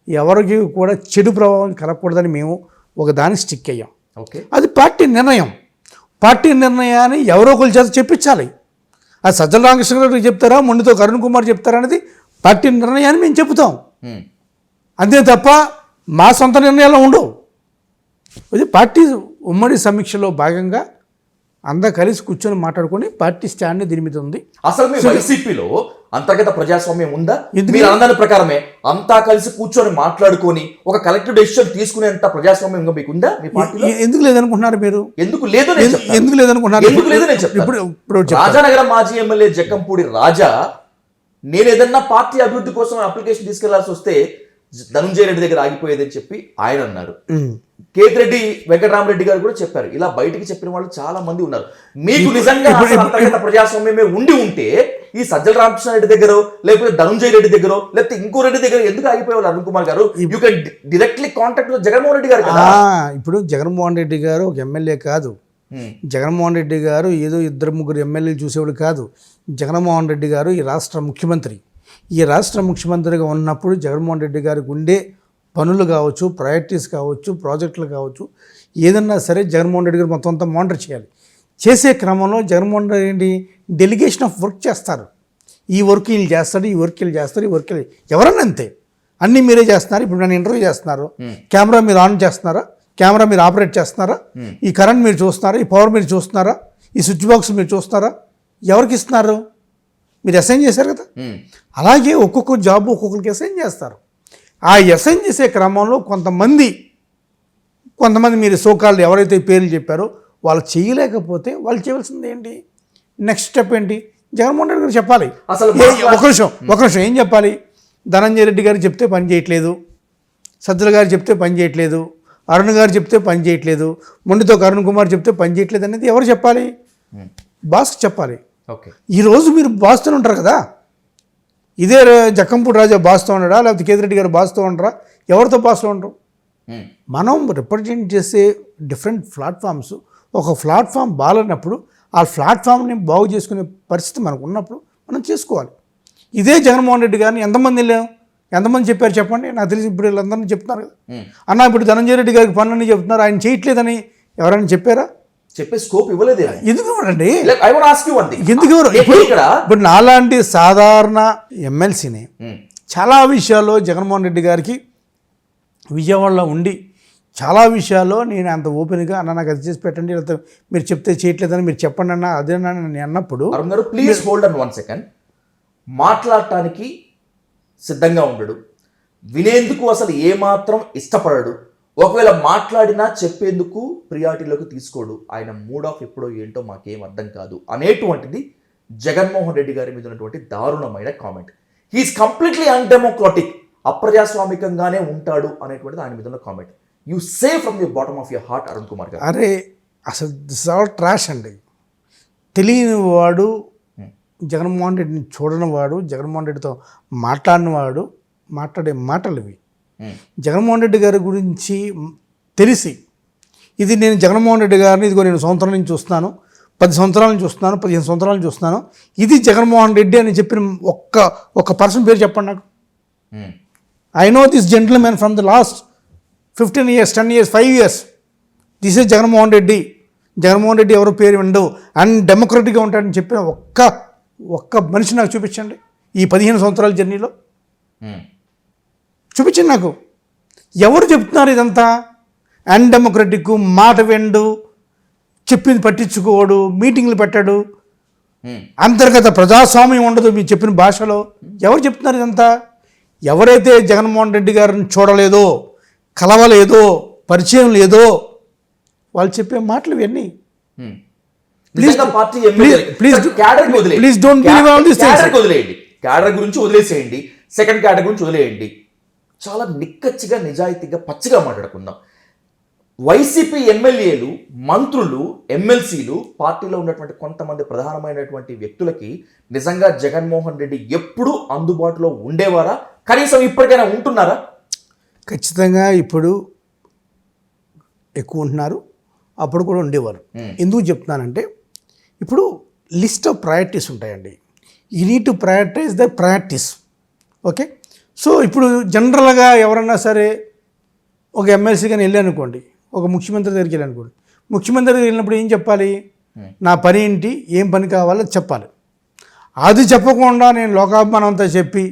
ఎవరికి కూడా చెడు ప్రభావం కలగకూడదని మేము ఒకదాన్ని స్టిక్ అయ్యాం. అది పార్టీ నిర్ణయం. పార్టీ నిర్ణయాన్ని ఎవరో ఒకరి చేత చెప్పించాలి. అది సజ్జల రామకృష్ణారెడ్డి చెప్తారా, మొండితో కరుణ్ కుమార్ చెప్తారా అనేది పార్టీ నిర్ణయాన్ని మేము చెప్తాం. అంతే తప్ప మా సొంత నిర్ణయాలు ఉండవు. ఇది పార్టీ ఉమ్మడి సమీక్షలో భాగంగా అందరూ కలిసి కూర్చొని మాట్లాడుకొని పార్టీ స్టాండ్ దీని మీద ఉంది. అసలు మీ వైసీపీలో అంతర్గత ప్రజాస్వామ్యం ఉందా? మీరు అన్నదాని ప్రకారమే అంతా కలిసి కూర్చొని మాట్లాడుకొని ఒక కలెక్టివ్ డెసిషన్ తీసుకునేంత ప్రజాస్వామ్యం మీకు ఉందా మీ పార్టీలో? ఎందుకు లేదనుకుంటున్నారు మీరు? ఎందుకు లేదు ఎందుకు లేదనుకుంటున్నారు? ఇప్పుడు రాజానగరం మాజీ ఎమ్మెల్యే జక్కంపూడి రాజా, నేను ఏదన్నా పార్టీ అభివృద్ధి కోసం అప్లికేషన్ తీసుకెళ్లాల్సి వస్తే ధనుంజయ రెడ్డి దగ్గర ఆగిపోయేదని చెప్పి ఆయన అన్నారు. కేతిరెడ్డి వెంకటరామరెడ్డి గారు కూడా చెప్పారు. ఇలా బయటికి చెప్పిన వాళ్ళు చాలా మంది ఉన్నారు. మీకు నిజంగా అంతర్గత ప్రజాస్వామ్యమే ఉండి ఉంటే ఈ సజ్జల రామకృష్ణారెడ్డి దగ్గర లేకపోతే ధనుంజయ రెడ్డి దగ్గర లేకపోతే ఇంకో రెడ్డి దగ్గర ఎందుకు ఆగిపోయేవాళ్ళు? అరుణ్ కుమార్ గారు you can directly contact Jaganmohan Reddy గారు కదా. ఇప్పుడు జగన్మోహన్ రెడ్డి గారు ఒక ఎమ్మెల్యే కాదు. జగన్మోహన్ రెడ్డి గారు ఏదో 2-3 ఎమ్మెల్యేలు చూసేవాడు కాదు. జగన్మోహన్ రెడ్డి గారు ఈ రాష్ట్ర ముఖ్యమంత్రి. ఈ రాష్ట్ర ముఖ్యమంత్రిగా ఉన్నప్పుడు జగన్మోహన్ రెడ్డి గారికి ఉండే పనులు కావచ్చు, ప్రయారిటీస్ కావచ్చు, ప్రాజెక్టులు కావచ్చు, ఏదన్నా సరే జగన్మోహన్ రెడ్డి గారు మొత్తం అంతా మానిటర్ చేయాలి. చేసే క్రమంలో Jaganmohan Reddy delegation of work చేస్తారు. ఈ వర్క్ వీళ్ళు చేస్తారు, ఈ వర్క్ వీళ్ళు చేస్తారు, ఈ వర్క్ ఎవరన్నా అంతే. అన్నీ మీరే చేస్తున్నారు. ఇప్పుడు నన్ను ఇంటర్వ్యూ చేస్తున్నారు, కెమెరా మీరు ఆన్ చేస్తున్నారా? కెమెరా మీరు ఆపరేట్ చేస్తున్నారా? ఈ కరెంట్ మీరు చూస్తున్నారా? ఈ పవర్ మీరు చూస్తున్నారా? ఈ స్విచ్ బాక్స్ మీరు చూస్తున్నారా? ఎవరికి ఇస్తున్నారు? మీరు అసైన్ చేశారు కదా. అలాగే ఒక్కొక్క జాబ్ ఒక్కొక్కరికి అసైన్ చేస్తారు. ఆ అసైన్ చేసే క్రమంలో కొంతమంది మీరు సోకాళ్ళు ఎవరైతే పేర్లు చెప్పారో వాళ్ళు చేయలేకపోతే వాళ్ళు చేయవలసింది ఏంటి? నెక్స్ట్ స్టెప్ ఏంటి? జగన్మోహన్ రెడ్డి గారు చెప్పాలి. అసలు ఒక నిమిషం ఏం చెప్పాలి? ధనంజయ రెడ్డి గారు చెప్తే పని చేయట్లేదు, సజ్జల గారు చెప్తే పని చేయట్లేదు, అరుణ్ గారు చెప్తే పని చేయట్లేదు, మొండితో కరుణ్ కుమార్ చెప్తే పని చేయట్లేదు అనేది ఎవరు చెప్పాలి? బాస్కి చెప్పాలి. ఈరోజు మీరు బాస్తో ఉంటారు కదా. ఇదే జక్కంపూడి రాజా బాస్తో ఉండడా, లేకపోతే కేతిరెడ్డి గారు బాస్తో ఉండరా? ఎవరితో బాస్లో ఉండరు? మనం రిప్రజెంట్ చేసే డిఫరెంట్ ప్లాట్ఫామ్స్, ఒక ప్లాట్ఫామ్ బాగాలేనప్పుడు ఆ ప్లాట్ఫామ్ని బాగు చేసుకునే పరిస్థితి మనకు ఉన్నప్పుడు మనం చేసుకోవాలి. ఇదే జగన్మోహన్ రెడ్డి గారిని ఎంతమంది వెళ్ళాం, ఎంతమంది చెప్పారు చెప్పండి? నాకు తెలిసి ఇప్పుడు వీళ్ళందరినీ చెప్తున్నారు కదా. అన్న ఇప్పుడు ధనంజయ రెడ్డి గారికి పనులన్నీ చెప్తున్నారు, ఆయన చేయట్లేదని ఎవరైనా చెప్పారా? చెప్పే స్కోప్ ఇవ్వలేదు. ఎందుకు ఇవ్వరండి? ఎందుకు ఇవ్వరు? ఇప్పుడు నాలాంటి సాధారణ ఎమ్మెల్సీని చాలా విషయాల్లో జగన్మోహన్ రెడ్డి గారికి విజయవాడలో ఉండి చాలా విషయాల్లో నేను అంత ఓపెన్గా అన్న నాకు అది చేసి పెట్టండి, లేకపోతే మీరు చెప్తే చేయట్లేదని మీరు చెప్పండి అన్న అదేనా నేను అన్నప్పుడు ప్లీజ్ హోల్డ్ ఆన్ 1 సెకండ్. మాట్లాడటానికి సిద్ధంగా ఉండడు, వినేందుకు అసలు ఏమాత్రం ఇష్టపడడు, ఒకవేళ మాట్లాడినా చెప్పేందుకు ప్రియారిటీలోకి తీసుకోడు. ఆయన మూడ్ ఆఫ్ ఎప్పుడో ఏంటో మాకేం అర్థం కాదు అనేటువంటిది జగన్మోహన్ రెడ్డి గారి మీద ఉన్నటువంటి దారుణమైన కామెంట్. హీఈస్ కంప్లీట్లీ అన్డెమోక్రాటిక్, అప్రజాస్వామికంగానే ఉంటాడు అనేటువంటిది ఆయన మీద ఉన్న comment. You say from the bottom of your heart Arun Kumar గారు. అరే అసలు దిస్ ఆల్ ట్రాష్ అండి. తెలియని వాడు, జగన్మోహన్ రెడ్డిని చూడని వాడు, జగన్మోహన్ రెడ్డితో మాట్లాడినవాడు మాట్లాడే మాటలు ఇవి. జగన్మోహన్ రెడ్డి గారి గురించి తెలిసి ఇది నేను జగన్మోహన్ రెడ్డి గారిని ఇదిగో నేను సంవత్సరం నుంచి చూస్తున్నాను, 10 సంవత్సరాల నుంచి చూస్తున్నాను, 15 సంవత్సరాల నుంచి చూస్తున్నాను. ఇది జగన్మోహన్ రెడ్డి అని చెప్పిన ఒక్క పర్సన్ పేరు చెప్పండి నాకు. I know this gentlemen from the last 15 years, 10 years, 5 years. This is Jaganmohan Reddy. Jaganmohan Reddy ఎవరు పేరు విండవు అండ్ డెమోక్రటిక్గా ఉంటాడని చెప్పిన ఒక్క మనిషి నాకు చూపించండి ఈ 15 సంవత్సరాల జర్నీలో. చూపించండి నాకు. ఎవరు చెప్తున్నారు ఇదంతా? అండ్ డెమోక్రటిక్, మాట విండు, చెప్పింది పట్టించుకోడు, మీటింగ్లు పెట్టాడు, అంతర్గత ప్రజాస్వామ్యం ఉండదు మీరు చెప్పిన భాషలో. ఎవరు చెప్తున్నారు ఇదంతా? ఎవరైతే జగన్మోహన్ రెడ్డి గారిని చూడలేదో, కలవలేదో, పరిచయం లేదో వాళ్ళు చెప్పే మాటలు ఇవన్నీ. Please don't believe all this things. వదిలేయండి, క్యాడర్ గురించి వదిలేసేయండి, సెకండ్ క్యాడర్ గురించి వదిలేయండి. చాలా నిక్కచ్చిగా, నిజాయితీగా, పచ్చిగా మాట్లాడుకుందాం. వైసీపీ ఎమ్మెల్యేలు, మంత్రులు, ఎమ్మెల్సీలు, పార్టీలో ఉన్నటువంటి కొంతమంది ప్రధానమైనటువంటి వ్యక్తులకి నిజంగా జగన్మోహన్ రెడ్డి ఎప్పుడు అందుబాటులో ఉండేవారా? కనీసం ఇప్పటికైనా ఉంటున్నారా? ఖచ్చితంగా ఇప్పుడు ఎక్కువ ఉంటున్నారు, అప్పుడు కూడా ఉండేవారు. ఎందుకు చెప్తున్నానంటే ఇప్పుడు లిస్ట్ ఆఫ్ ప్రయారిటీస్ ఉంటాయండి. You need to prioritise the priorities. Okay, so ఇప్పుడు జనరల్గా ఎవరన్నా సరే ఒక ఎమ్మెల్సీ కానీ వెళ్ళానుకోండి, ఒక ముఖ్యమంత్రి దగ్గరికి వెళ్ళానుకోండి, ముఖ్యమంత్రి దగ్గరికి వెళ్ళినప్పుడు ఏం చెప్పాలి? నా పని ఏంటి, ఏం పని కావాలో చెప్పాలి. అది చెప్పకుండా నేను లోకాభిమానం అంతా చెప్పి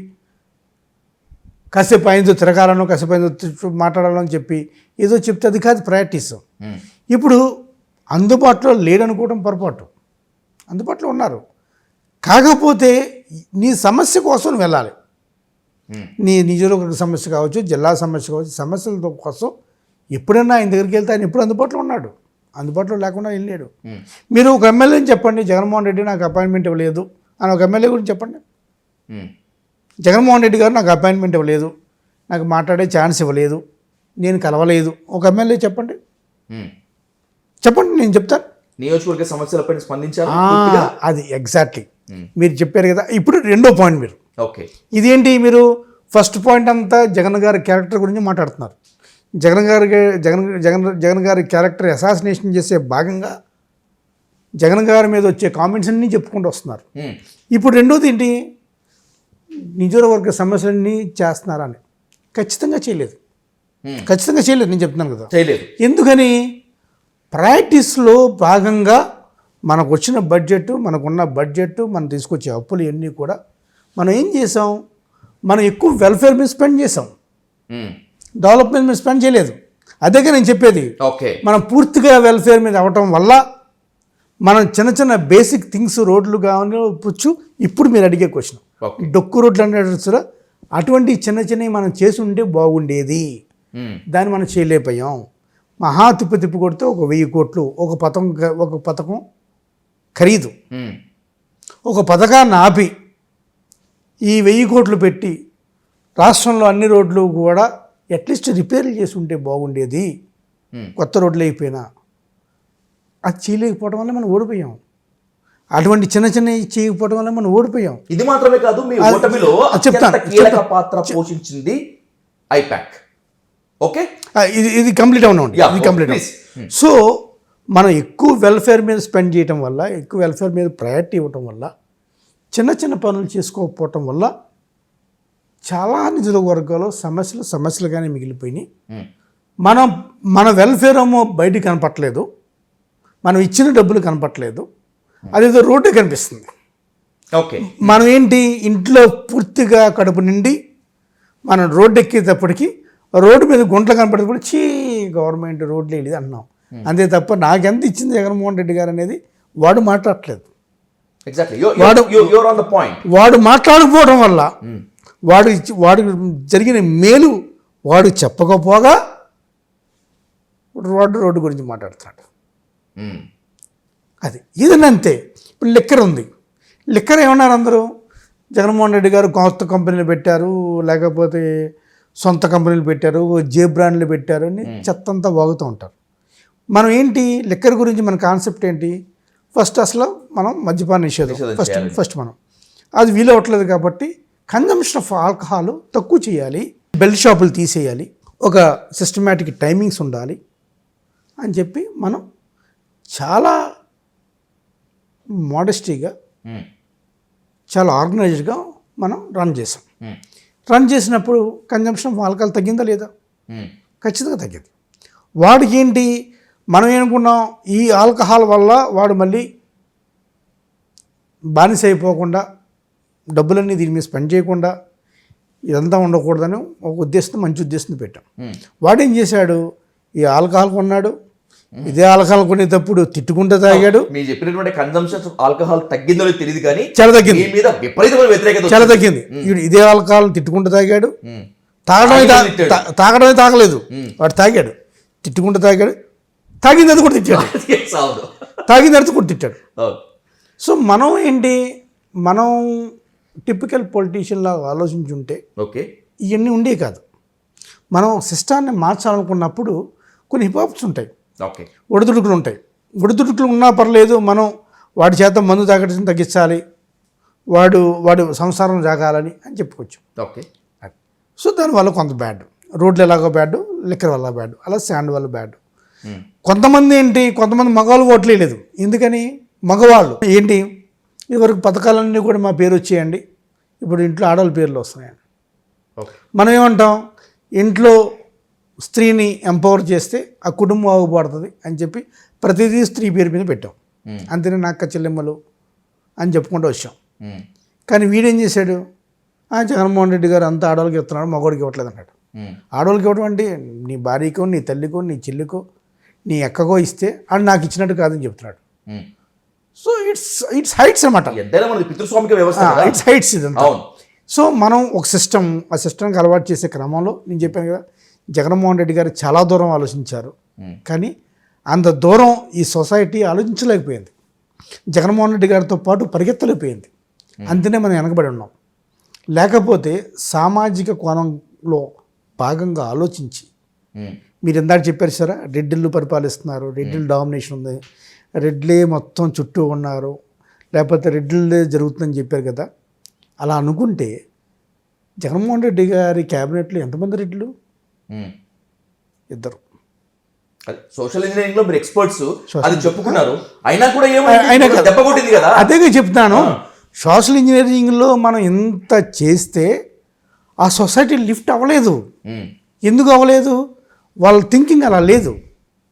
కాసేపు ఆయనతో తిరగాలను, కాసేపు ఆయనతో మాట్లాడాలని చెప్పి ఏదో చెప్తే అది కాదు ప్రయారిటీస్. ఇప్పుడు అందుబాటులో లేడనుకోవడం పొరపాటు. అందుబాటులో ఉన్నారు, కాకపోతే నీ సమస్య కోసం వెళ్ళాలి. నీ నియోజకవర్గ సమస్య కావచ్చు, జిల్లా సమస్య కావచ్చు, సమస్యల కోసం ఎప్పుడైనా ఆయన దగ్గరికి వెళ్తే ఆయన ఎప్పుడు అందుబాటులో ఉన్నాడు. అందుబాటులో లేకుండా వెళ్ళాడు. మీరు ఒక ఎమ్మెల్యేని చెప్పండి, జగన్మోహన్ రెడ్డి నాకు అపాయింట్మెంట్ ఇవ్వలేదు అని ఒక ఎమ్మెల్యే గురించి చెప్పండి. జగన్మోహన్ రెడ్డి గారు నాకు అపాయింట్మెంట్ ఇవ్వలేదు, నాకు మాట్లాడే ఛాన్స్ ఇవ్వలేదు, నేను కలవలేదు, ఒక ఎమ్మెల్యే చెప్పండి. చెప్పండి, నేను చెప్తాను. నియోజకవర్గ సమస్యలపై స్పందించారు. అది ఎగ్జాక్ట్లీ మీరు చెప్పారు కదా. ఇప్పుడు రెండో పాయింట్ మీరు, ఓకే, ఇదేంటి? మీరు ఫస్ట్ పాయింట్ అంతా జగన్ గారి క్యారెక్టర్ గురించి మాట్లాడుతున్నారు. జగన్ గారి క్యారెక్టర్ అసాసినేషన్ చేసే భాగంగా జగన్ గారి మీద వచ్చే కామెంట్స్ అన్నీ చెప్పుకుంటూ వస్తున్నారు. ఇప్పుడు రెండోది ఏంటి? నియోజకవర్గ సమస్యలన్నీ చేస్తున్నారని. ఖచ్చితంగా చేయలేదు, ఖచ్చితంగా చేయలేదు. నేను చెప్తున్నాను కదా, చేయలేదు. ఎందుకని? ప్రాక్టీస్లో భాగంగా మనకు వచ్చిన బడ్జెట్, మనకున్న బడ్జెట్, మనం తీసుకొచ్చే అప్పులు ఇవన్నీ కూడా మనం ఏం చేసాం? మనం ఎక్కువ వెల్ఫేర్ మీద స్పెండ్ చేసాం, డెవలప్మెంట్ మీద స్పెండ్ చేయలేదు. అదేగా నేను చెప్పేది. ఓకే, మనం పూర్తిగా వెల్ఫేర్ మీద అవ్వటం వల్ల మనం చిన్న చిన్న బేసిక్ థింగ్స్, రోడ్లు కావచ్చు. ఇప్పుడు మీరు అడిగే క్వశ్చన్, డొక్కు రోడ్లు అంటే అటువంటి చిన్న చిన్నవి మనం చేసి ఉంటే బాగుండేది. దాన్ని మనం చేయలేకపోయాం. మహా తిప్పు కొడితే ఒక 1000 కోట్లు ఒక పథకం ఖరీదు. ఒక పథకాన్ని ఆపి ఈ 1000 కోట్లు పెట్టి రాష్ట్రంలో అన్ని రోడ్లు కూడా అట్లీస్ట్ రిపేర్లు చేసి ఉంటే బాగుండేది. కొత్త రోడ్లు అయిపోయినా అది చేయలేకపోవడం వల్ల మనం ఓడిపోయాం. అటువంటి చిన్న చిన్నవి చేయకపోవడం వల్ల మనం ఓడిపోయాం. ఇది మాత్రమే కాదు, మీ ఓటమిలో కీలక పాత్ర పోషించింది ఐపాక్. ఓకే, ఇది కంప్లీట్ అవునండి, ఇది కంప్లీట్. సో మనం ఎక్కువ వెల్ఫేర్ మీద స్పెండ్ చేయటం వల్ల, ఎక్కువ వెల్ఫేర్ మీద ప్రయారిటీ ఇవ్వటం వల్ల, చిన్న చిన్న పనులు చేసుకోకపోవటం వల్ల చాలా నియోజకవర్గాల్లో సమస్యలుగానే మిగిలిపోయినాయి. మన వెల్ఫేర్ ఏమో బయటికి కనపట్లేదు, మనం ఇచ్చిన డబ్బులు కనపట్లేదు, అదేదో రోడ్డే కనిపిస్తుంది. ఓకే, మనం ఏంటి, ఇంట్లో పూర్తిగా కడుపు నిండి మనం రోడ్డు ఎక్కేటప్పటికి రోడ్డు మీద గుంటలు కనపడేటప్పుడు గవర్నమెంట్ రోడ్లు వెళ్ళేది అంటున్నాం. అంతే తప్ప నాకెంత ఇచ్చింది జగన్మోహన్ రెడ్డి గారు అనేది వాడు మాట్లాడట్లేదు. వాడు మాట్లాడకపోవడం వల్ల వాడు జరిగిన మేలు వాడు చెప్పకపోగా రోడ్డు గురించి మాట్లాడుతున్నాడు. అది ఇదనంతే. ఇప్పుడు లిక్కర్ ఉంది. లిక్కర్ ఏమన్నారు అందరూ? జగన్మోహన్ రెడ్డి గారు కొత్త కంపెనీలు పెట్టారు, లేకపోతే సొంత కంపెనీలు పెట్టారు, జే బ్రాండ్లు పెట్టారు అని చెత్తంతా వాగుతూ ఉంటారు. మనం ఏంటి, లిక్కర్ గురించి మన కాన్సెప్ట్ ఏంటి? ఫస్ట్ అసలు మనం మద్యపాన నిషేధం ఫస్ట్ మనం అది వీలు అవ్వట్లేదు కాబట్టి కన్జంప్షన్ ఆఫ్ ఆల్కహాల్ తక్కువ చేయాలి, బెల్ట్ షాపులు తీసేయాలి, ఒక సిస్టమేటిక్ టైమింగ్స్ ఉండాలి అని చెప్పి మనం చాలా మోడెస్టీగా ఉమ్, చాలా ఆర్గనైజ్డ్గా మనం రన్ చేసాం. ఉమ్, రన్ చేసినప్పుడు కన్జంప్షన్ ఆఫ్ ఆల్కహాల్ తగ్గిందా లేదా? ఉమ్, ఖచ్చితంగా తగ్గింది. వాడికి ఏంటి, మనం ఏమనుకున్నాం, ఈ ఆల్కహాల్ వల్ల వాడు మళ్ళీ బానిస అయిపోకుండా, డబ్బులన్నీ దీని మీద స్పెండ్ చేయకుండా ఇదంతా ఉండకూడదని ఒక ఉద్దేశంతో, మంచి ఉద్దేశంతో పెట్టాం. ఉమ్. వాడేం చేశాడు, ఈ ఆల్కహాల్ కొన్నాడు, ఇదే ఆల్కహాల్ కొనేటప్పుడు తిట్టుకుంటూ తాగాడు. మీరు చెప్పినటువంటి కన్సంప్షన్ ఆల్కహాల్ తగ్గిందో లేదో తెలియదు కానీ చాలా తగ్గింది, మీ మీద విపరీతమైన వ్యతిరేకత చాలా వచ్చింది. తగ్గింది. వీడు ఇదే ఆల్కహాల్ తిట్టుకుంటూ తాగాడు, ఉమ్, తాగడమే తాగలేదు, ఉమ్. వాడు తాగాడు, తిట్టుకుంటూ తాగాడు, తాగింది అది కూడా తిట్టాడు, అవును, తాగింది అది కూడా తిట్టాడు. అవును. సో మనం ఏంటి, మనం టిపికల్ పొలిటీషియన్ లాగా ఆలోచించుంటే ఓకే. ఇవన్నీ ఉండే కాదు. మనం సిస్టాన్ని మార్చాలనుకున్నప్పుడు కొన్ని హిపాప్స్ ఉంటాయి, ఓకే. ఒడిదుడుకులు ఉంటాయి. ఒడిదుడుకులు ఉన్నా పర్లేదు, మనం వాడి చేత మందు తాగడం తగ్గించాలి, వాడు సంసారం జాగాలని అని చెప్పుకోవచ్చు. ఓకే. సో దానివల్ల కొంత బ్యాడ్, రోడ్లు ఎలాగో బ్యాడ్, లిక్కర్ వల్ల బ్యాడ్, అలా శాండ్ వల్ల బ్యాడ్. ఉమ్, కొంతమంది ఏంటి, కొంతమంది మగవాళ్ళు ఓట్లేదు. ఎందుకని, మగవాళ్ళు ఏంటి, ఇదివరకు పథకాలన్నీ కూడా మా పేరు వచ్చేయండి, ఇప్పుడు ఇంట్లో ఆడవాళ్ళ పేర్లు వస్తున్నాయండి. ఓకే. మనం ఏమంటాం, ఇంట్లో స్త్రీని ఎంపవర్ చేస్తే ఆ కుటుంబం బాగుపడుతుంది అని చెప్పి ప్రతిదీ స్త్రీ పేరు మీద పెట్టాం. ఉమ్, అంతేనే నాక్క చెల్లెమ్మలు అని చెప్పుకుంటూ వచ్చాం. ఉమ్, కానీ వీడేం చేశాడు, జగన్మోహన్ రెడ్డి గారు అంతా ఆడవాళ్ళకి ఇస్తున్నాడు, మగవాడికి ఇవ్వట్లేదు అన్నాడు. ఉమ్, ఆడవాళ్ళకి ఇవ్వడం అంటే నీ భార్యకో, నీ తల్లికో, నీ చెల్లికో, నీ ఎక్కకో ఇస్తే అది నాకు ఇచ్చినట్టు కాదని చెప్తున్నాడు. ఉమ్. సో ఇట్స్ హైట్స్ అనమాట, ఎంతైనా మనది పితృస్వామిక వ్యవస్థ కదా. ఇట్స్ హైట్స్ ఇదంతా. అవును. సో మనం ఒక ఆ సిస్టమ్కి అలవాటు చేసే క్రమంలో నేను చెప్పాను కదా, జగన్మోహన్ రెడ్డి గారు చాలా దూరం ఆలోచించారు. కానీ అంత దూరం ఈ సొసైటీ ఆలోచించలేకపోయింది, జగన్మోహన్ రెడ్డి గారితో పాటు పరిగెత్తలేకపోయింది. అంతనే మనం వెనకబడి ఉన్నాం. లేకపోతే సామాజిక కోణంలో భాగంగా ఆలోచించి, ఉమ్, మీరు ఇందాక చెప్పారు సార్, రెడ్డిళ్ళు పరిపాలిస్తున్నారు, రెడ్డిల్ డామినేషన్ ఉంది, రెడ్లే మొత్తం చుట్టూ ఉన్నారు, లేకపోతే రెడ్డిల్లే జరుగుతుందని చెప్పారు కదా. అలా అనుకుంటే జగన్మోహన్ రెడ్డి గారి క్యాబినెట్లో ఎంతమంది రెడ్లు? ఉమ్. ఇద్దరు. సోషల్ ఇంజనీరింగ్ లో మీరు ఎక్స్పర్ట్స్ Social అది చెప్పుకున్నారు, అయినా కూడా అయినా ఏమైనా కాదు. దెబ్బ కొట్టింది కదా. అదేగా చెప్తాను, సోషల్ ఇంజనీరింగ్లో మనం ఎంత చేస్తే ఆ సొసైటీ లిఫ్ట్ అవ్వలేదు. ఉమ్, ఎందుకు అవ్వలేదు, వాళ్ళ థింకింగ్ అలా లేదు.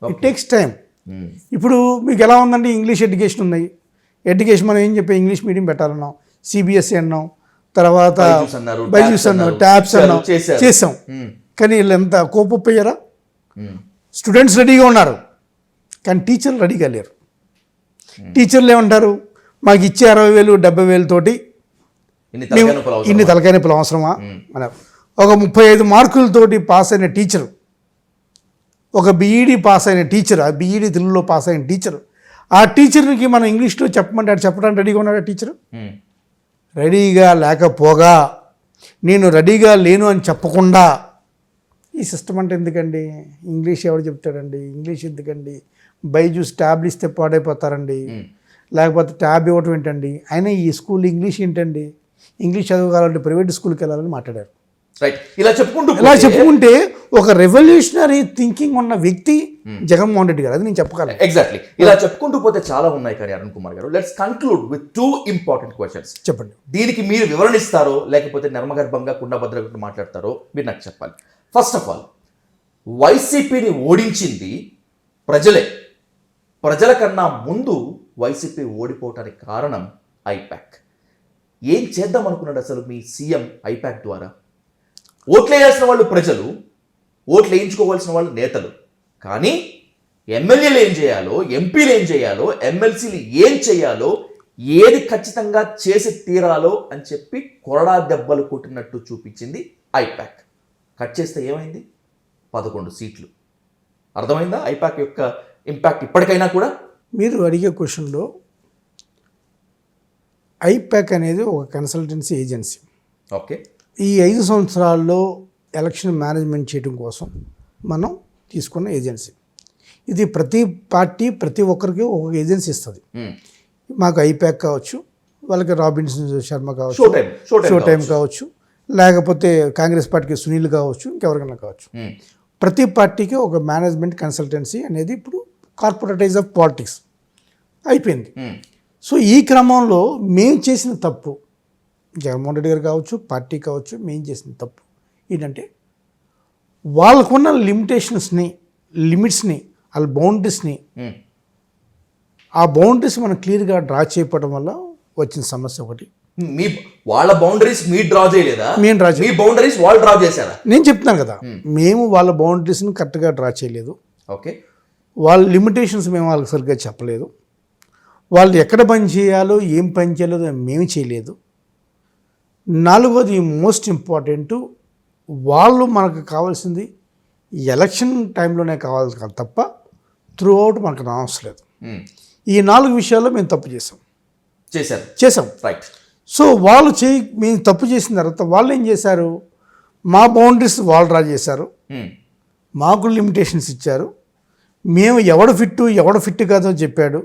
It takes time. ఉమ్, ఇప్పుడు మీకు ఎలా ఉందంటే, ఇంగ్లీష్ ఎడ్యుకేషన్ ఉన్నాయి, ఎడ్యుకేషన్ మనం ఏం చెప్పాం, ఇంగ్లీష్ మీడియం పెట్టాలన్నాం, సిబిఎస్ఈ అన్నాం, తర్వాత బైజూస్ అన్నారు, బైజూస్ అన్నాం, ట్యాబ్స్ అన్నాం, చేశారు. చేసాం. ఉమ్, కానీ వీళ్ళు ఎంత కోపయ్యారా, ఉమ్, స్టూడెంట్స్ రెడీగా ఉన్నారు కానీ టీచర్లు రెడీగా లేరు. టీచర్లు ఏమంటారు, మాకు ఇచ్చే 60,000 70,000 తోటి ఇన్ని తలకాయ నొప్పులు అవసరమా? ఇన్ని తలకాయ నొప్పులు అవసరమా అన్నారు. ఒక 35 మార్కులతోటి పాస్ అయిన టీచరు, ఒక బీఈడీ పాస్ అయిన టీచర్, ఆ బీఈడీ తెలుగులో పాస్ అయిన టీచరు, ఆ టీచర్కి మనం ఇంగ్లీష్లో చెప్పమంటే అది చెప్పడానికి రెడీగా ఉన్నాడు. ఆ టీచరు ఉమ్, రెడీగా లేకపోగా, నేను రెడీగా లేను అని చెప్పకుండా, ఈ సిస్టమ్ అంటే ఎందుకండి, ఇంగ్లీష్ ఎవరు చెప్తాడండి, ఇంగ్లీష్ ఎందుకండి, బైజూస్ ట్యాబ్లు ఇస్తే పాడైపోతారండి, లేకపోతే ట్యాబ్ ఇవ్వటం ఏంటండి, అయినా ఈ స్కూల్ ఇంగ్లీష్ ఏంటండి, ఇంగ్లీష్ చదవగాలంటే ప్రైవేట్ స్కూల్కి వెళ్ళాలని మాట్లాడారు. రైట్. ఇలా ఇలా చెప్పుకుంటే ఒక రెవల్యూషనరీ థింకింగ్ ఉన్న వ్యక్తి జగన్మోహన్ రెడ్డి గారు, అది నేను చెప్పగలను. ఎగ్జాక్ట్లీ. ఇలా చెప్పుకుంటూ పోతే చాలా ఉన్నాయి కానీ అరుణ్ కుమార్ గారు, let's conclude with 2 important questions. చెప్పండి. దీనికి మీరు వివరణిస్తారో లేకపోతే నర్మగర్భంగా కుండభద్రగా మాట్లాడతారో మీరు నాకు చెప్పాలి. ఫస్ట్ ఆఫ్ ఆల్, వైసీపీని ఓడించింది ప్రజలే. ప్రజల కన్నా ముందు వైసీపీ ఓడిపోవటానికి కారణం ఐపాక్. ఏం చేద్దాం అనుకున్నాడు అసలు మీ సీఎం ఐపాక్ ద్వారా? ఓట్లు వేయాల్సిన వాళ్ళు ప్రజలు, ఓట్లు వేయించుకోవాల్సిన వాళ్ళు నేతలు. కానీ ఎమ్మెల్యేలు ఏం చేయాలో, ఎంపీలు ఏం చేయాలో, ఎమ్మెల్సీలు ఏం చేయాలో, ఏది ఖచ్చితంగా చేసి తీరాలో అని చెప్పి కొరడా దెబ్బలు కొట్టినట్టు చూపించింది ఐపాక్. కట్ చేస్తే ఏమైంది? 11 సీట్లు. అర్థమైందా ఐపాక్ యొక్క ఇంపాక్ట్ ఇప్పటికైనా కూడా? మీరు అడిగే క్వశ్చన్లో ఐపాక్ అనేది ఒక కన్సల్టెన్సీ ఏజెన్సీ. ఓకే. ఈ 5 సంవత్సరాల్లో ఎలక్షన్ మేనేజ్మెంట్ చేయడం కోసం మనం తీసుకున్న ఏజెన్సీ ఇది. ప్రతి పార్టీ ప్రతి ఒక్కరికి ఒక ఏజెన్సీ ఇస్తుంది. మాకు ఐపాక్ కావచ్చు, వాళ్ళకి రాబిన్సన్ శర్మ కావచ్చు, షో టైం కావచ్చు, లేకపోతే కాంగ్రెస్ పార్టీకి సునీల్ కావచ్చు, ఇంకెవరికైనా కావచ్చు. ప్రతి పార్టీకి ఒక మేనేజ్మెంట్ కన్సల్టెన్సీ అనేది ఇప్పుడు కార్పొరేటైజ్ ఆఫ్ పాలిటిక్స్ అయిపోయింది. సో ఈ క్రమంలో మేము చేసిన తప్పు, జగన్మోహన్ రెడ్డి గారు కావచ్చు, పార్టీ కావచ్చు, మేము చేసిన తప్పు ఏంటంటే వాళ్ళకున్న లిమిట్స్ని వాళ్ళ బౌండరీస్ని ఆ బౌండరీస్ మనం క్లియర్గా డ్రా చేయడం వల్ల వచ్చిన సమస్య ఒకటి. మీ వాళ్ళ బౌండరీస్ మీరు డ్రా చేయలేదా? మేము డ్రా మీ బౌండరీస్ వాళ్ళు డ్రా చేశారా? నేను చెప్తున్నాను కదా, మేము వాళ్ళ బౌండరీస్ని కరెక్ట్గా డ్రా చేయలేదు. ఓకే, వాళ్ళ లిమిటేషన్స్ మేము వాళ్ళకి సరిగ్గా చెప్పలేదు. వాళ్ళు ఎక్కడ పని చేయాలో ఏం పని చేయాలో మేము చేయలేదు. నాలుగోది మోస్ట్ ఇంపార్టెంట్, వాళ్ళు మనకు కావాల్సింది ఎలక్షన్ టైంలోనే కావాలి తప్ప త్రూ అవుట్ మనకు అవసరం లేదు. ఈ 4 విషయాల్లో మేము తప్పు చేసాం. రైట్. సో మేము తప్పు చేసిన తర్వాత వాళ్ళు ఏం చేశారు, మా బౌండరీస్ వాళ్ళు డ్రా చేశారు, మాకు లిమిటేషన్స్ ఇచ్చారు. మేము ఎవడు ఫిట్ కాదో చెప్పాడు,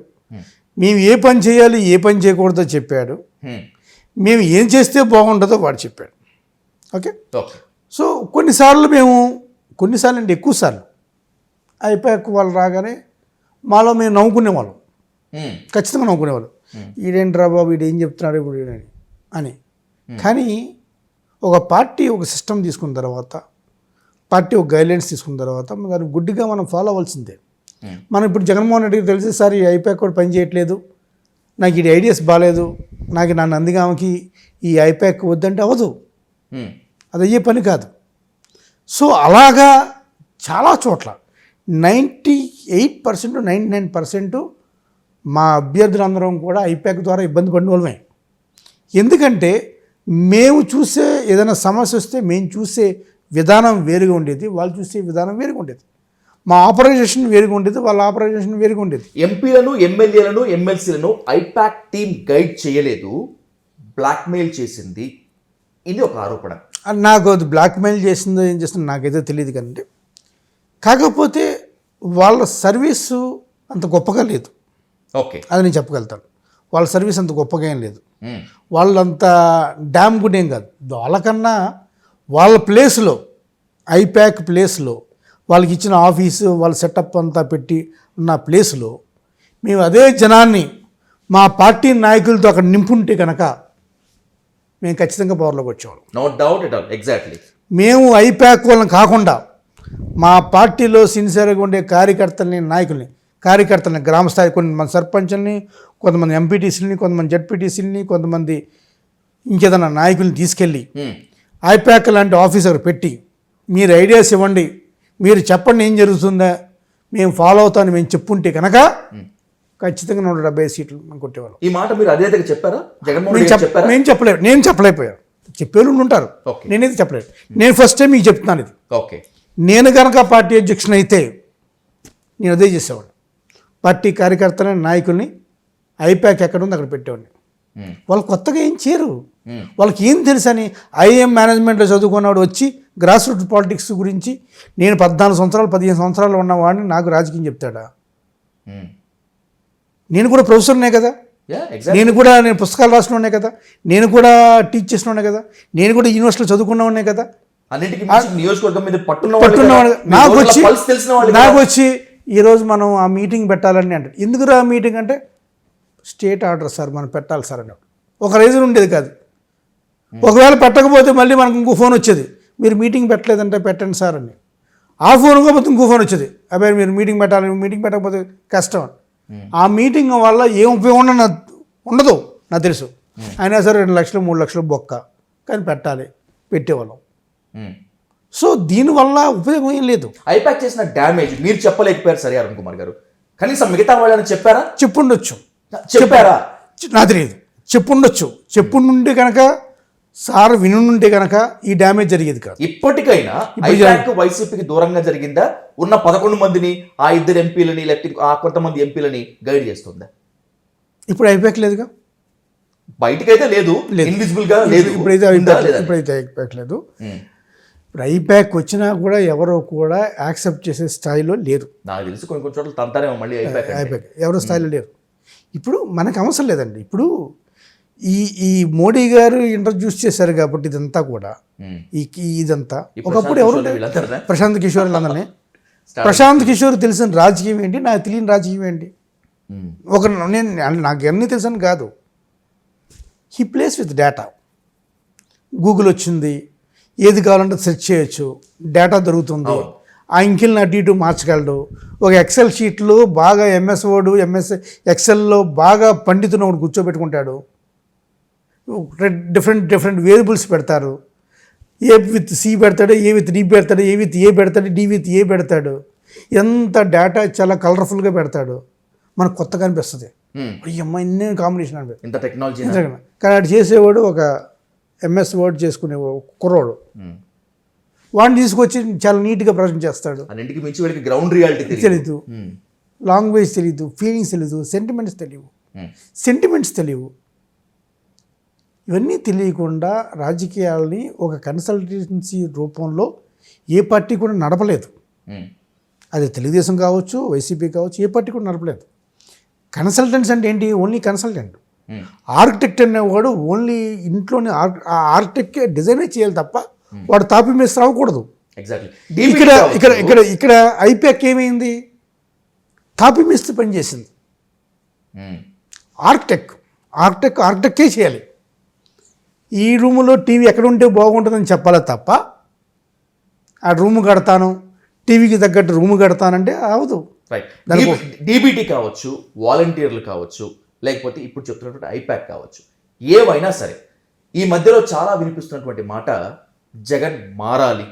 మేము ఏ పని చేయాలి ఏ పని చేయకూడదో చెప్పాడు, మేము ఏం చేస్తే బాగుంటుందో వాడు చెప్పాడు. ఓకే. సో కొన్నిసార్లు అంటే ఎక్కువసార్లు అయిపోయాక వాళ్ళు రాగానే మాలో మేము నవ్వుకునేవాళ్ళం, ఖచ్చితంగా నవ్వుకునేవాళ్ళం. ఈడేంట్రా బాబు ఈడేం చెప్తున్నాడు ఇప్పుడు అని. కానీ ఒక పార్టీ ఒక సిస్టమ్ తీసుకున్న తర్వాత, పార్టీ ఒక గైడ్లైన్స్ తీసుకున్న తర్వాత దాన్ని గుడ్డిగా మనం ఫాలో అవ్వాల్సిందే. మనం ఇప్పుడు జగన్మోహన్ రెడ్డికి తెలిసి సార్ ఈ ఐపాక్ కూడా పని చేయట్లేదు, నాకు ఈ ఐడియాస్ బాగాలేదు, నాకు నా నందిగామకి ఈ ఐపాక్ వద్దంటే అవ్వదు, అది అయ్యే పని కాదు. సో అలాగా చాలా చోట్ల 98% 99% మా అభ్యర్థులందరం కూడా ఐపాక్ ద్వారా ఇబ్బంది పడిన వాళ్ళమే. ఎందుకంటే మేము చూసే ఏదైనా సమస్య వస్తే మేము చూసే విధానం వేరుగా ఉండేది, వాళ్ళు చూసే విధానం వేరుగా ఉండేది. మా ఆపరైజేషన్ వేరుగా ఉండేది, వాళ్ళ ఆపరైజేషన్ వేరుగా ఉండేది. ఎంపీలను, ఎమ్మెల్యేలను, ఎమ్మెల్సీలను ఐపాక్ టీమ్ గైడ్ చేయలేదు, బ్లాక్మెయిల్ చేసింది, ఇది ఒక ఆరోపణ. నాకు అది బ్లాక్మెయిల్ చేసిందో ఏం చేస్తుందో నాకైతే తెలియదు. కానీ కాకపోతే వాళ్ళ సర్వీసు అంత గొప్పగా లేదు. ఓకే, అది నేను చెప్పగలుగుతాను. వాళ్ళ సర్వీస్ అంత గొప్పగా ఏం లేదు, వాళ్ళంత డ్యామ్ గుడ్ ఏం కాదు. వాళ్ళకన్నా వాళ్ళ ప్లేస్లో, ఐపాక్ ప్లేస్లో, వాళ్ళకి ఇచ్చిన ఆఫీసు వాళ్ళ సెటప్ అంతా పెట్టి ఉన్న ప్లేస్లో మేము అదే జనాన్ని మా పార్టీ నాయకులతో అక్కడ నింపుంటే కనుక మేము ఖచ్చితంగా పవర్లోకి వచ్చేవాళ్ళం. No doubt at all. Exactly. మేము ఐపాక్ వాళ్ళని కాకుండా మా పార్టీలో సిన్సియర్గా ఉండే కార్యకర్తల్ని గ్రామస్థాయి కొంతమంది సర్పంచుల్ని, కొంతమంది ఎంపీటీసీలని, కొంతమంది జడ్పీటీసీలని, కొంతమంది ఇంకేదైనా నాయకుల్ని తీసుకెళ్ళి ఐపాక్ లాంటి ఆఫీసర్ పెట్టి మీరు ఐడియాస్ ఇవ్వండి, మీరు చెప్పండి ఏం జరుగుతుందా, మేము ఫాలో అవుతామని మేము చెప్పుంటే కనుక ఖచ్చితంగా 170 సీట్లు మేము కొట్టేవాళ్ళం. ఈ మాట మీరు అదేవిధంగా చెప్పారా? జగన్మోహన్ చెప్పారా? నేను చెప్పలేకపోయాను. చెప్పేవాళ్ళు ఉంటారు, నేనైతే చెప్పలేదు. నేను ఫస్ట్ టైం మీకు చెప్తున్నాను ఇది. ఓకే. నేను కనుక పార్టీ అధ్యక్షుని అయితే నేను అదే చేసేవాడు. పార్టీ కార్యకర్తలని, నాయకుల్ని ఐపాక్ ఎక్కడ ఉంది అక్కడ పెట్టేవాడిని. వాళ్ళు కొత్తగా ఏం చేయరు, వాళ్ళకి ఏం తెలుసని ఐఏఎం మేనేజ్మెంట్లో చదువుకున్నవాడు వచ్చి గ్రాస్ రూట్ పాలిటిక్స్ గురించి నేను 14 సంవత్సరాలు 15 సంవత్సరాలు ఉన్నవాడిని నాకు రాజకీయం చెప్తాడా? నేను కూడా ప్రొఫెసర్నే కదా, నేను పుస్తకాలు రాసినోనే కదా, నేను కూడా టీచ్ చేసినోనే కదా, నేను కూడా యూనివర్సిటీలో చదువుకున్నవాడినే కదా. నాకు వచ్చి ఈరోజు మనం ఆ మీటింగ్ పెట్టాలని అంటే, ఎందుకురా మీటింగ్ అంటే స్టేట్ ఆర్డర్ సార్ మనం పెట్టాలి సార్ అని ఒక రీజన్ ఉండేది కాదు. ఒకవేళ పెట్టకపోతే మళ్ళీ మనకు ఇంకో ఫోన్ వచ్చేది, మీరు మీటింగ్ పెట్టలేదంటే పెట్టండి సార్ అని. ఆ ఫోన్ కాకపోతే ఇంకో ఫోన్ వచ్చేది, అబ్బాయి మీరు మీటింగ్ పెట్టాలి, మీటింగ్ పెట్టకపోతే కష్టం. ఆ మీటింగ్ వల్ల ఏం ఉపయోగం ఉండదు నాకు తెలుసు. అయినా సరే 2 లక్షలు 3 లక్షలు బొక్క, కానీ పెట్టేవాళ్ళం. సో దీనివల్ల ఉపయోగం ఏం లేదు. ఐపాక్ చేసిన డ్యామేజ్ మీరు చెప్పలేకపోయారు సరే అరుణ్ కుమార్ గారు, కనీసం మిగతా వాళ్ళని చెప్పారా? చెప్పారా నాకు తెలియదు, చెప్పుండే కనుక సార్ వినుంటే కనుక ఈ డ్యామేజ్ జరిగేది కాదు. ఇప్పటికైనా ఐపాక్ వైసీపీకి దూరంగా జరిగిందా? ఉన్న 11 మందిని, ఆ 2 ఎంపీలని లేకపోతే ఆ కొంతమంది ఎంపీలని గైడ్ చేస్తుందా? ఇప్పుడు ఐపాక్ లేదుగా, బయటకైతే లేదు, ఇన్విజిబుల్ గా లేదు. ఇప్పుడైతే ఐపాక్ లేదు. ఇప్పుడు ఐపాక్ వచ్చినా కూడా ఎవరో కూడా యాక్సెప్ట్ చేసే స్థాయిలో లేరు. నాకు తెలిసి కొన్ని చోట్ల తంతారేమో మళ్ళీ ఐపాక్ ఎవరో స్థాయిలో లేరు. ఇప్పుడు మనకు అవసరం లేదండి. ఇప్పుడు ఈ మోడీ గారు ఇంట్రడ్యూస్ చేశారు కాబట్టి ఇదంతా కూడా ఇదంతా ఒకప్పుడు ఎవరు ప్రశాంత్ కిషోర్ అందరినీ ప్రశాంత్ కిషోర్ తెలిసిన రాజకీయం ఏంటి, నాకు తెలియని రాజకీయం ఏంటి? ఒక నేను నాకు అన్నీ తెలుసని కాదు, he plays with data. Google వచ్చింది, ఏది కావాలంటే సెర్చ్ చేయొచ్చు, డేటా దొరుకుతుంది. ఆ ఇంకిల్ని అటు ఇటు మార్చగలడు. ఒక ఎక్సెల్ షీట్లు బాగా ఎంఎస్ వర్డ్, ఎక్సెల్లో బాగా పండితున్న ఒకటి కూర్చోబెట్టుకుంటాడు. డిఫరెంట్ వేరియబుల్స్ పెడతారు. ఏ విత్ సి పెడతాడు, ఏ విత్ డి పెడతాడు, ఏ విత్ ఏ పెడతాడు, డి విత్ ఏ పెడతాడు. ఎంత డేటా చాలా కలర్ఫుల్గా పెడతాడు, మనకు కొత్తగా అనిపిస్తుంది. అయ్యమ్మ ఇన్నే కాంబినేషన్ అనిపిస్తుంది, ఇంత టెక్నాలజీ. కానీ అటు చేసేవాడు ఒక ఎంఎస్ వర్డ్ చేసుకునే కుర్రోడు, వాడిని తీసుకొచ్చి చాలా నీట్గా ప్రజెంట్ చేస్తాడు. అన్నింటికి మించి వీళ్ళకి గ్రౌండ్ రియాలిటీ తెలీదు, లాంగ్వేజ్ తెలీదు, ఫీలింగ్స్ తెలీదు, సెంటిమెంట్స్ తెలియవు. ఇవన్నీ తెలియకుండా రాజకీయాలని ఒక కన్సల్టెన్సీ రూపంలో ఏ పార్టీ కూడా నడపలేదు. అది తెలుగుదేశం కావచ్చు, వైసీపీ కావచ్చు, ఏ పార్టీ కూడా నడపలేదు. కన్సల్టెంట్స్ అంటే ఏంటి? Only consultant. ఆర్కిటెక్ట్ అనేవాడు ఓన్లీ ఇంట్లోనే ఆర్కిటెక్ట్ డిజైనే చేయాలి తప్ప వాడు తాపి మీద రావకూడదు. ఇక్కడ ఐపాక్ ఏమైంది? తాపి మేస్త్రి పనిచేసింది. ఆర్కిటెక్టే చేయాలి. ఈ రూములో టీవీ ఎక్కడ ఉంటే బాగుంటుందని చెప్పాలి తప్ప ఆ రూము కడతాను, టీవీకి తగ్గట్టు రూము కడతానంటే అవదు. డీబీటీ కావచ్చు, వాలంటీర్లు కావచ్చు, లేకపోతే ఇప్పుడు చెప్తున్నటువంటి ఐపాక్ కావచ్చు, ఏవైనా సరే ఈ మధ్యలో చాలా వినిపిస్తున్నటువంటి మాట జగన్ మారాలి,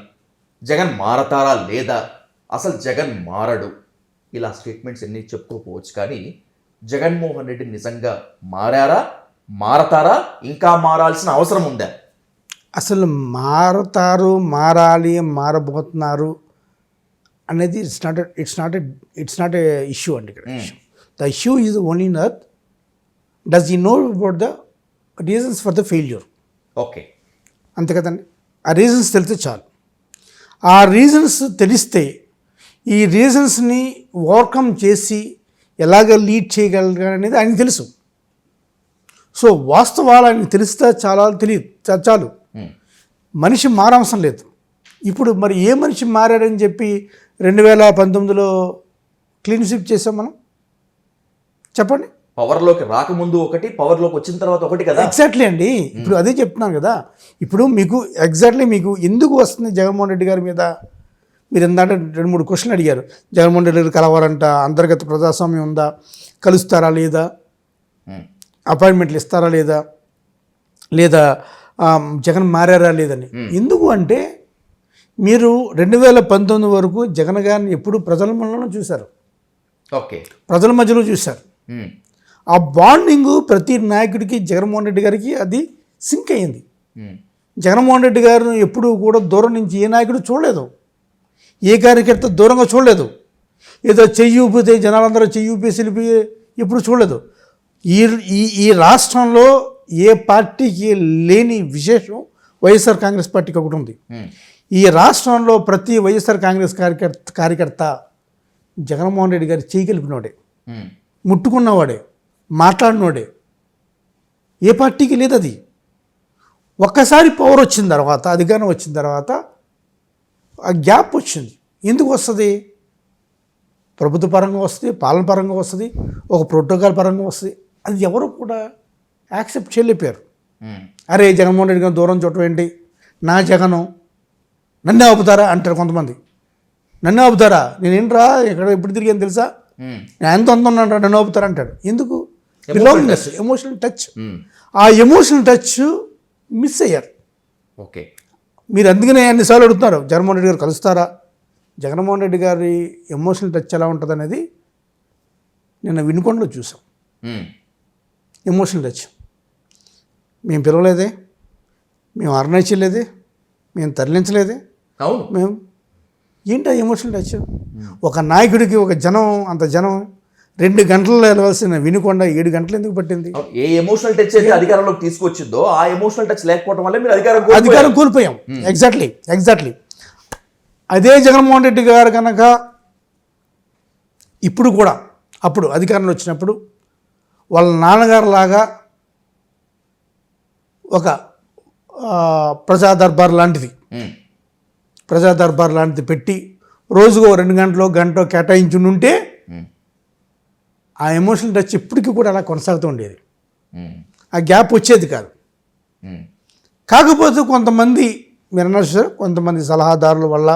జగన్ మారతారా లేదా, అసలు జగన్ మారడు, ఇలా స్టేట్మెంట్స్ ఎన్ని చెప్పుకోకపోవచ్చు. కానీ జగన్మోహన్ రెడ్డి నిజంగా మారతారా, ఇంకా మారాల్సిన అవసరం ఉందా? అసలు మారాలి, మారబోతున్నారు అనేది ఇట్స్ నాట్ ఏ ఇష్యూ అండి. ఇక్కడ the issue is only that does you know about the reasons for the failure. Okay, అంతే కదండి. ఆ రీజన్స్ తెలిస్తే చాలు. ఆ రీజన్స్ తెలిస్తే ఈ రీజన్స్ని ఓవర్కమ్ చేసి ఎలాగ లీడ్ చేయగలగా అనేది ఆయనకు తెలుసు. సో వాస్తవాలు ఆయనకు తెలిస్తే చాలు. మనిషి మారవసరం లేదు. ఇప్పుడు మరి ఏ మనిషి మారాడని చెప్పి 2019లో క్లీన్ స్వీప్ చేసాం మనం? చెప్పండి. పవర్లోకి రాకముందు ఒకటి, పవర్లోకి వచ్చిన తర్వాత ఒకటి కదా. ఎగ్జాక్ట్లీ అండి. ఇప్పుడు అదే చెప్తున్నాను కదా. ఇప్పుడు మీకు ఎందుకు వస్తుంది జగన్మోహన్ రెడ్డి గారి మీద? మీరు ఏంటంటే 2-3 క్వశ్చన్లు అడిగారు. జగన్మోహన్ రెడ్డి గారు కలవారంట, అంతర్గత ప్రజాస్వామ్యం ఉందా, కలుస్తారా లేదా, అపాయింట్మెంట్లు ఇస్తారా లేదా జగన్ మారారా లేదని. ఎందుకు అంటే మీరు 2019 వరకు జగన్ గారిని ఎప్పుడు ప్రజల మధ్యలో చూశారు. ఓకే, ప్రజల మధ్యలో చూశారు. ఆ బాండింగ్ ప్రతి నాయకుడికి జగన్మోహన్ రెడ్డి గారికి అది సింక్ అయ్యింది. జగన్మోహన్ రెడ్డి గారిని ఎప్పుడు కూడా దూరం నుంచి ఏ నాయకుడు చూడలేదు, ఏ కార్యకర్త దూరంగా చూడలేదు. ఏదో చెయ్యి ఊపితే జనాలందరూ చెయ్యి ఊపి సిలిపి ఎప్పుడు చూడలేదు. ఈ రాష్ట్రంలో ఏ పార్టీకి లేని విశేషం వైఎస్ఆర్ కాంగ్రెస్ పార్టీకి ఒకటి ఉంది. ఈ రాష్ట్రంలో ప్రతి వైఎస్ఆర్ కాంగ్రెస్ కార్యకర్త జగన్మోహన్ రెడ్డి గారి చేయగలిపినోడే, ముట్టుకున్నవాడే, మాట్లాడినోడే. ఏ పార్టీకి లేదు అది. ఒక్కసారి పవర్ వచ్చిన తర్వాత, అధికారం వచ్చిన తర్వాత ఆ గ్యాప్ వచ్చింది. ఎందుకు వస్తుంది? ప్రభుత్వ పరంగా వస్తుంది, పాలన పరంగా వస్తుంది, ఒక ప్రోటోకాల్ పరంగా వస్తుంది. అది ఎవరు కూడా యాక్సెప్ట్ చేయలేపారు. అరే జగన్మోహన్ రెడ్డి గారిని దూరం చూడటం ఏంటి, నా జగను నన్నే ఆపుతారా అంటారు కొంతమంది. నన్ను ఆపుతారా, నేనేంట్రా ఇక్కడ ఎప్పుడు తిరిగాను తెలుసా, నేను ఎంత ఉన్నాను, నన్ను ఆపుతారా అంటాడు. ఎందుకు? Belongingness, emotional touch. ఆ ఎమోషనల్ టచ్ మిస్ అయ్యారు. ఓకే, మీరు అందుకనే అన్నిసార్లు అడుగుతున్నారు జగన్మోహన్ రెడ్డి గారు కలుస్తారా. జగన్మోహన్ రెడ్డి గారి ఎమోషనల్ టచ్ ఎలా ఉంటుంది అనేది నిన్న వినుకొండలో చూసాం. ఎమోషనల్ టచ్ మేము పిలవలేదే, మేము ఆర్గనైజ్ మేము తరలించలేదే. అవును, మేము ఏంటి ఆ ఎమోషనల్ టచ్? ఒక నాయకుడికి ఒక అంత జనం 2 గంటలు వెళ్ళవలసిన వినుకొండ 7 గంటలు ఎందుకు పట్టింది? ఏ ఎమోషనల్ టచ్ అయితే అధికారంలోకి తీసుకొచ్చిందో ఆ ఎమోషనల్ టచ్ లేకపోవడం వల్ల మీరు అధికారం కోల్పోయాం. ఎగ్జాక్ట్లీ. అదే జగన్మోహన్ రెడ్డి గారు కనుక ఇప్పుడు కూడా అప్పుడు అధికారంలో వచ్చినప్పుడు వాళ్ళ నాన్నగారు లాగా ఒక ప్రజా దర్బార్ లాంటిది పెట్టి రోజుకో 2 గంటలో కేటాయించి ఉంటే ఆ ఎమోషనల్ టచ్ ఇప్పటికీ కూడా అలా కొనసాగుతూ ఉండేది. ఉమ్, ఆ గ్యాప్ వచ్చేది కాదు. ఉమ్, కాకపోతే కొంతమంది మీరు అన్నారు సార్, కొంతమంది సలహాదారుల వల్ల,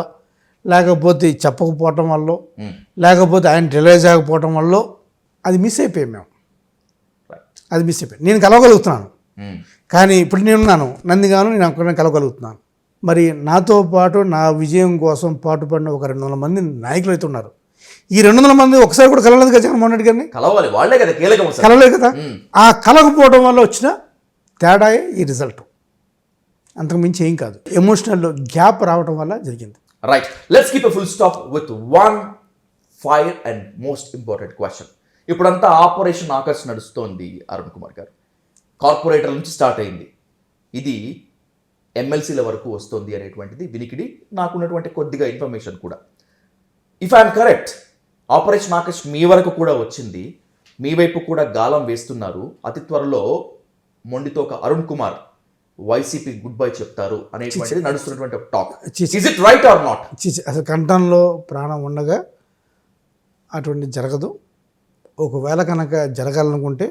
లేకపోతే చెప్పకపోవటం వల్ల, ఉమ్, లేకపోతే ఆయన రిలైజ్ అవ్వకపోవటం వల్ల అది మిస్ అయిపోయాం మేము. రైట్. అది మిస్ అయిపోయాం. నేను కలవగలుగుతున్నాను, ఉమ్, కానీ ఇప్పుడు నేనున్నాను, నందిగాను నేను ఒక్కడినే కలవగలుగుతున్నాను. మరి నాతో పాటు నా విజయం కోసం పాటుపడిన ఒక 200 మంది నాయకులు అయితే ఉన్నారు. ఈ 200 మంది ఒకసారి కూడా కలవలేదు కదా జగన్మోహన్ రెడ్డి గారిని, కలవాలి, వాళ్ళే కదా కీలకం అసలు. కలవలేదు కదా. ఉమ్. ఆ కలగపోవడం వల్ల వచ్చిన తేడాయే ఈ రిజల్ట్, అంతకు మించి ఏం కాదు. ఎమోషనల్ గ్యాప్ రావడం వల్ల జరిగింది. Right, let's keep a full stop with one fire and most important question. ఇప్పుడంతా ఆపరేషన్ ఆకర్ష్ నడుస్తోంది అరుణ్ కుమార్ గారు. కార్పొరేటర్ నుంచి స్టార్ట్ అయింది, ఇది ఎమ్మెల్సీల వరకు వస్తుంది అనేటువంటిది వినికిడి, నాకున్నటువంటి కొద్దిగా ఇన్ఫర్మేషన్ కూడా. If I'm correct, operation Akarsh మీ వరకు కూడా వచ్చింది, మీ వైపు కూడా గాలం వేస్తున్నారు. అతి త్వరలో Mondithoka Arun Kumar YCP good bye చెప్తారు అనేటువంటిది నడుస్తున్నటువంటి talk. Is it right are not? అసలు కంఠంలో ప్రాణం ఉండగా అటువంటి జరగదు. ఒకవేళ కనుక జరగాలనుకుంటే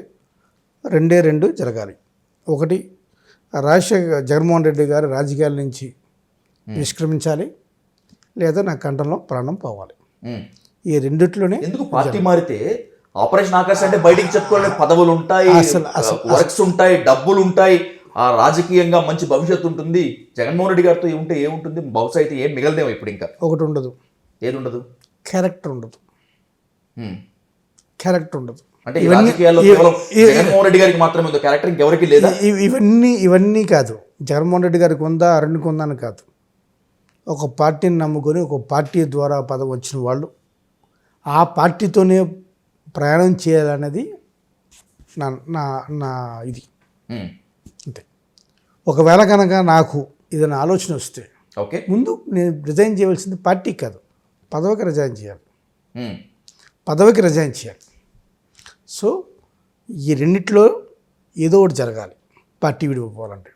రెండు జరగాలి. ఒకటి, జగన్మోహన్ రెడ్డి గారు రాజకీయాల నుంచి నిష్క్రమించాలి, లేదా నా కంఠంలో ప్రాణం పోవాలి. ఈ రెండిట్లోనే. ఎందుకు పార్టీ మారితే ఆపరేషన్ ఆకర్ష్ అంటే బయటికి చెప్పుకోవాలంటే పదవులు ఉంటాయి, వర్క్స్ ఉంటాయి, డబ్బులు ఉంటాయి, ఆ రాజకీయంగా మంచి భవిష్యత్తు ఉంటుంది. జగన్మోహన్ రెడ్డి గారితో ఉంటే ఏముంటుంది? బహుశా అయితే ఏం మిగలదేమో ఇప్పుడు. ఇంకా ఒకటి ఉండదు. ఏది ఉండదు? క్యారెక్టర్ ఉండదు. క్యారెక్టర్ ఉండదు. అంటే ఈ రాజకీయాల్లో కేవలం జగన్మోహన్ రెడ్డి గారికి మాత్రమే ఉంది క్యారెక్టర్, ఇంకెవరికి లేదా? ఇవన్నీ కాదు. జగన్మోహన్ రెడ్డి గారికి ఉందా, అరుణ్కి ఉందా అని కాదు. ఒక పార్టీని నమ్ముకొని ఒక పార్టీ ద్వారా పదవి వచ్చిన వాళ్ళు ఆ పార్టీతోనే ప్రయాణం చేయాలనేది నా నా నా ఇది అంతే. ఒకవేళ కనుక నాకు ఏదైనా ఆలోచన వస్తే ఓకే, ముందు నేను రిజైన్ చేయవలసింది పార్టీకి కాదు, పదవికి రిజైన్ చేయాలి. పదవికి రిజైన్ చేయాలి. సో ఈ రెండిట్లో ఏదో ఒకటి జరగాలి. పార్టీ విడిపోవాలంటే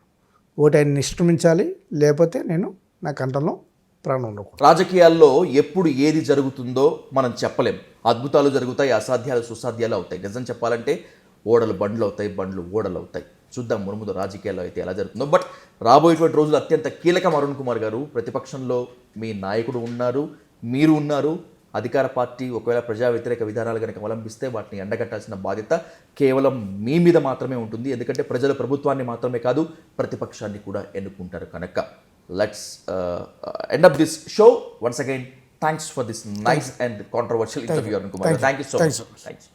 ఒకటి ఆయన నిష్క్రమించాలి, లేకపోతే నేను నా కంఠంలో ప్రాణం ఉండకూడదు. రాజకీయాల్లో ఎప్పుడు ఏది జరుగుతుందో మనం చెప్పలేం. అద్భుతాలు జరుగుతాయి, అసాధ్యాలు సుసాధ్యాలు అవుతాయి. నిజం చెప్పాలంటే ఓడలు బండ్లు అవుతాయి, బండ్లు ఓడలు అవుతాయి. చూద్దాం మునుముందు రాజకీయాల్లో అయితే ఎలా జరుగుతుందో. బట్ రాబోయేటువంటి రోజులు అత్యంత కీలకం. అరుణ్ కుమార్ గారు, ప్రతిపక్షంలో మీ నాయకుడు ఉన్నారు, మీరు ఉన్నారు. అధికార పార్టీ ఒకవేళ ప్రజా వ్యతిరేక విధానాలు కనుక అవలంబిస్తే వాటిని ఎండగట్టాల్సిన బాధ్యత కేవలం మీ మీద మాత్రమే ఉంటుంది. ఎందుకంటే ప్రజలు ప్రభుత్వాన్ని మాత్రమే కాదు, ప్రతిపక్షాన్ని కూడా ఎన్నుకుంటారు కనుక. Let's end up this show. Once again, thanks for this nice and controversial interview, Arun Kumar. Thank you so much.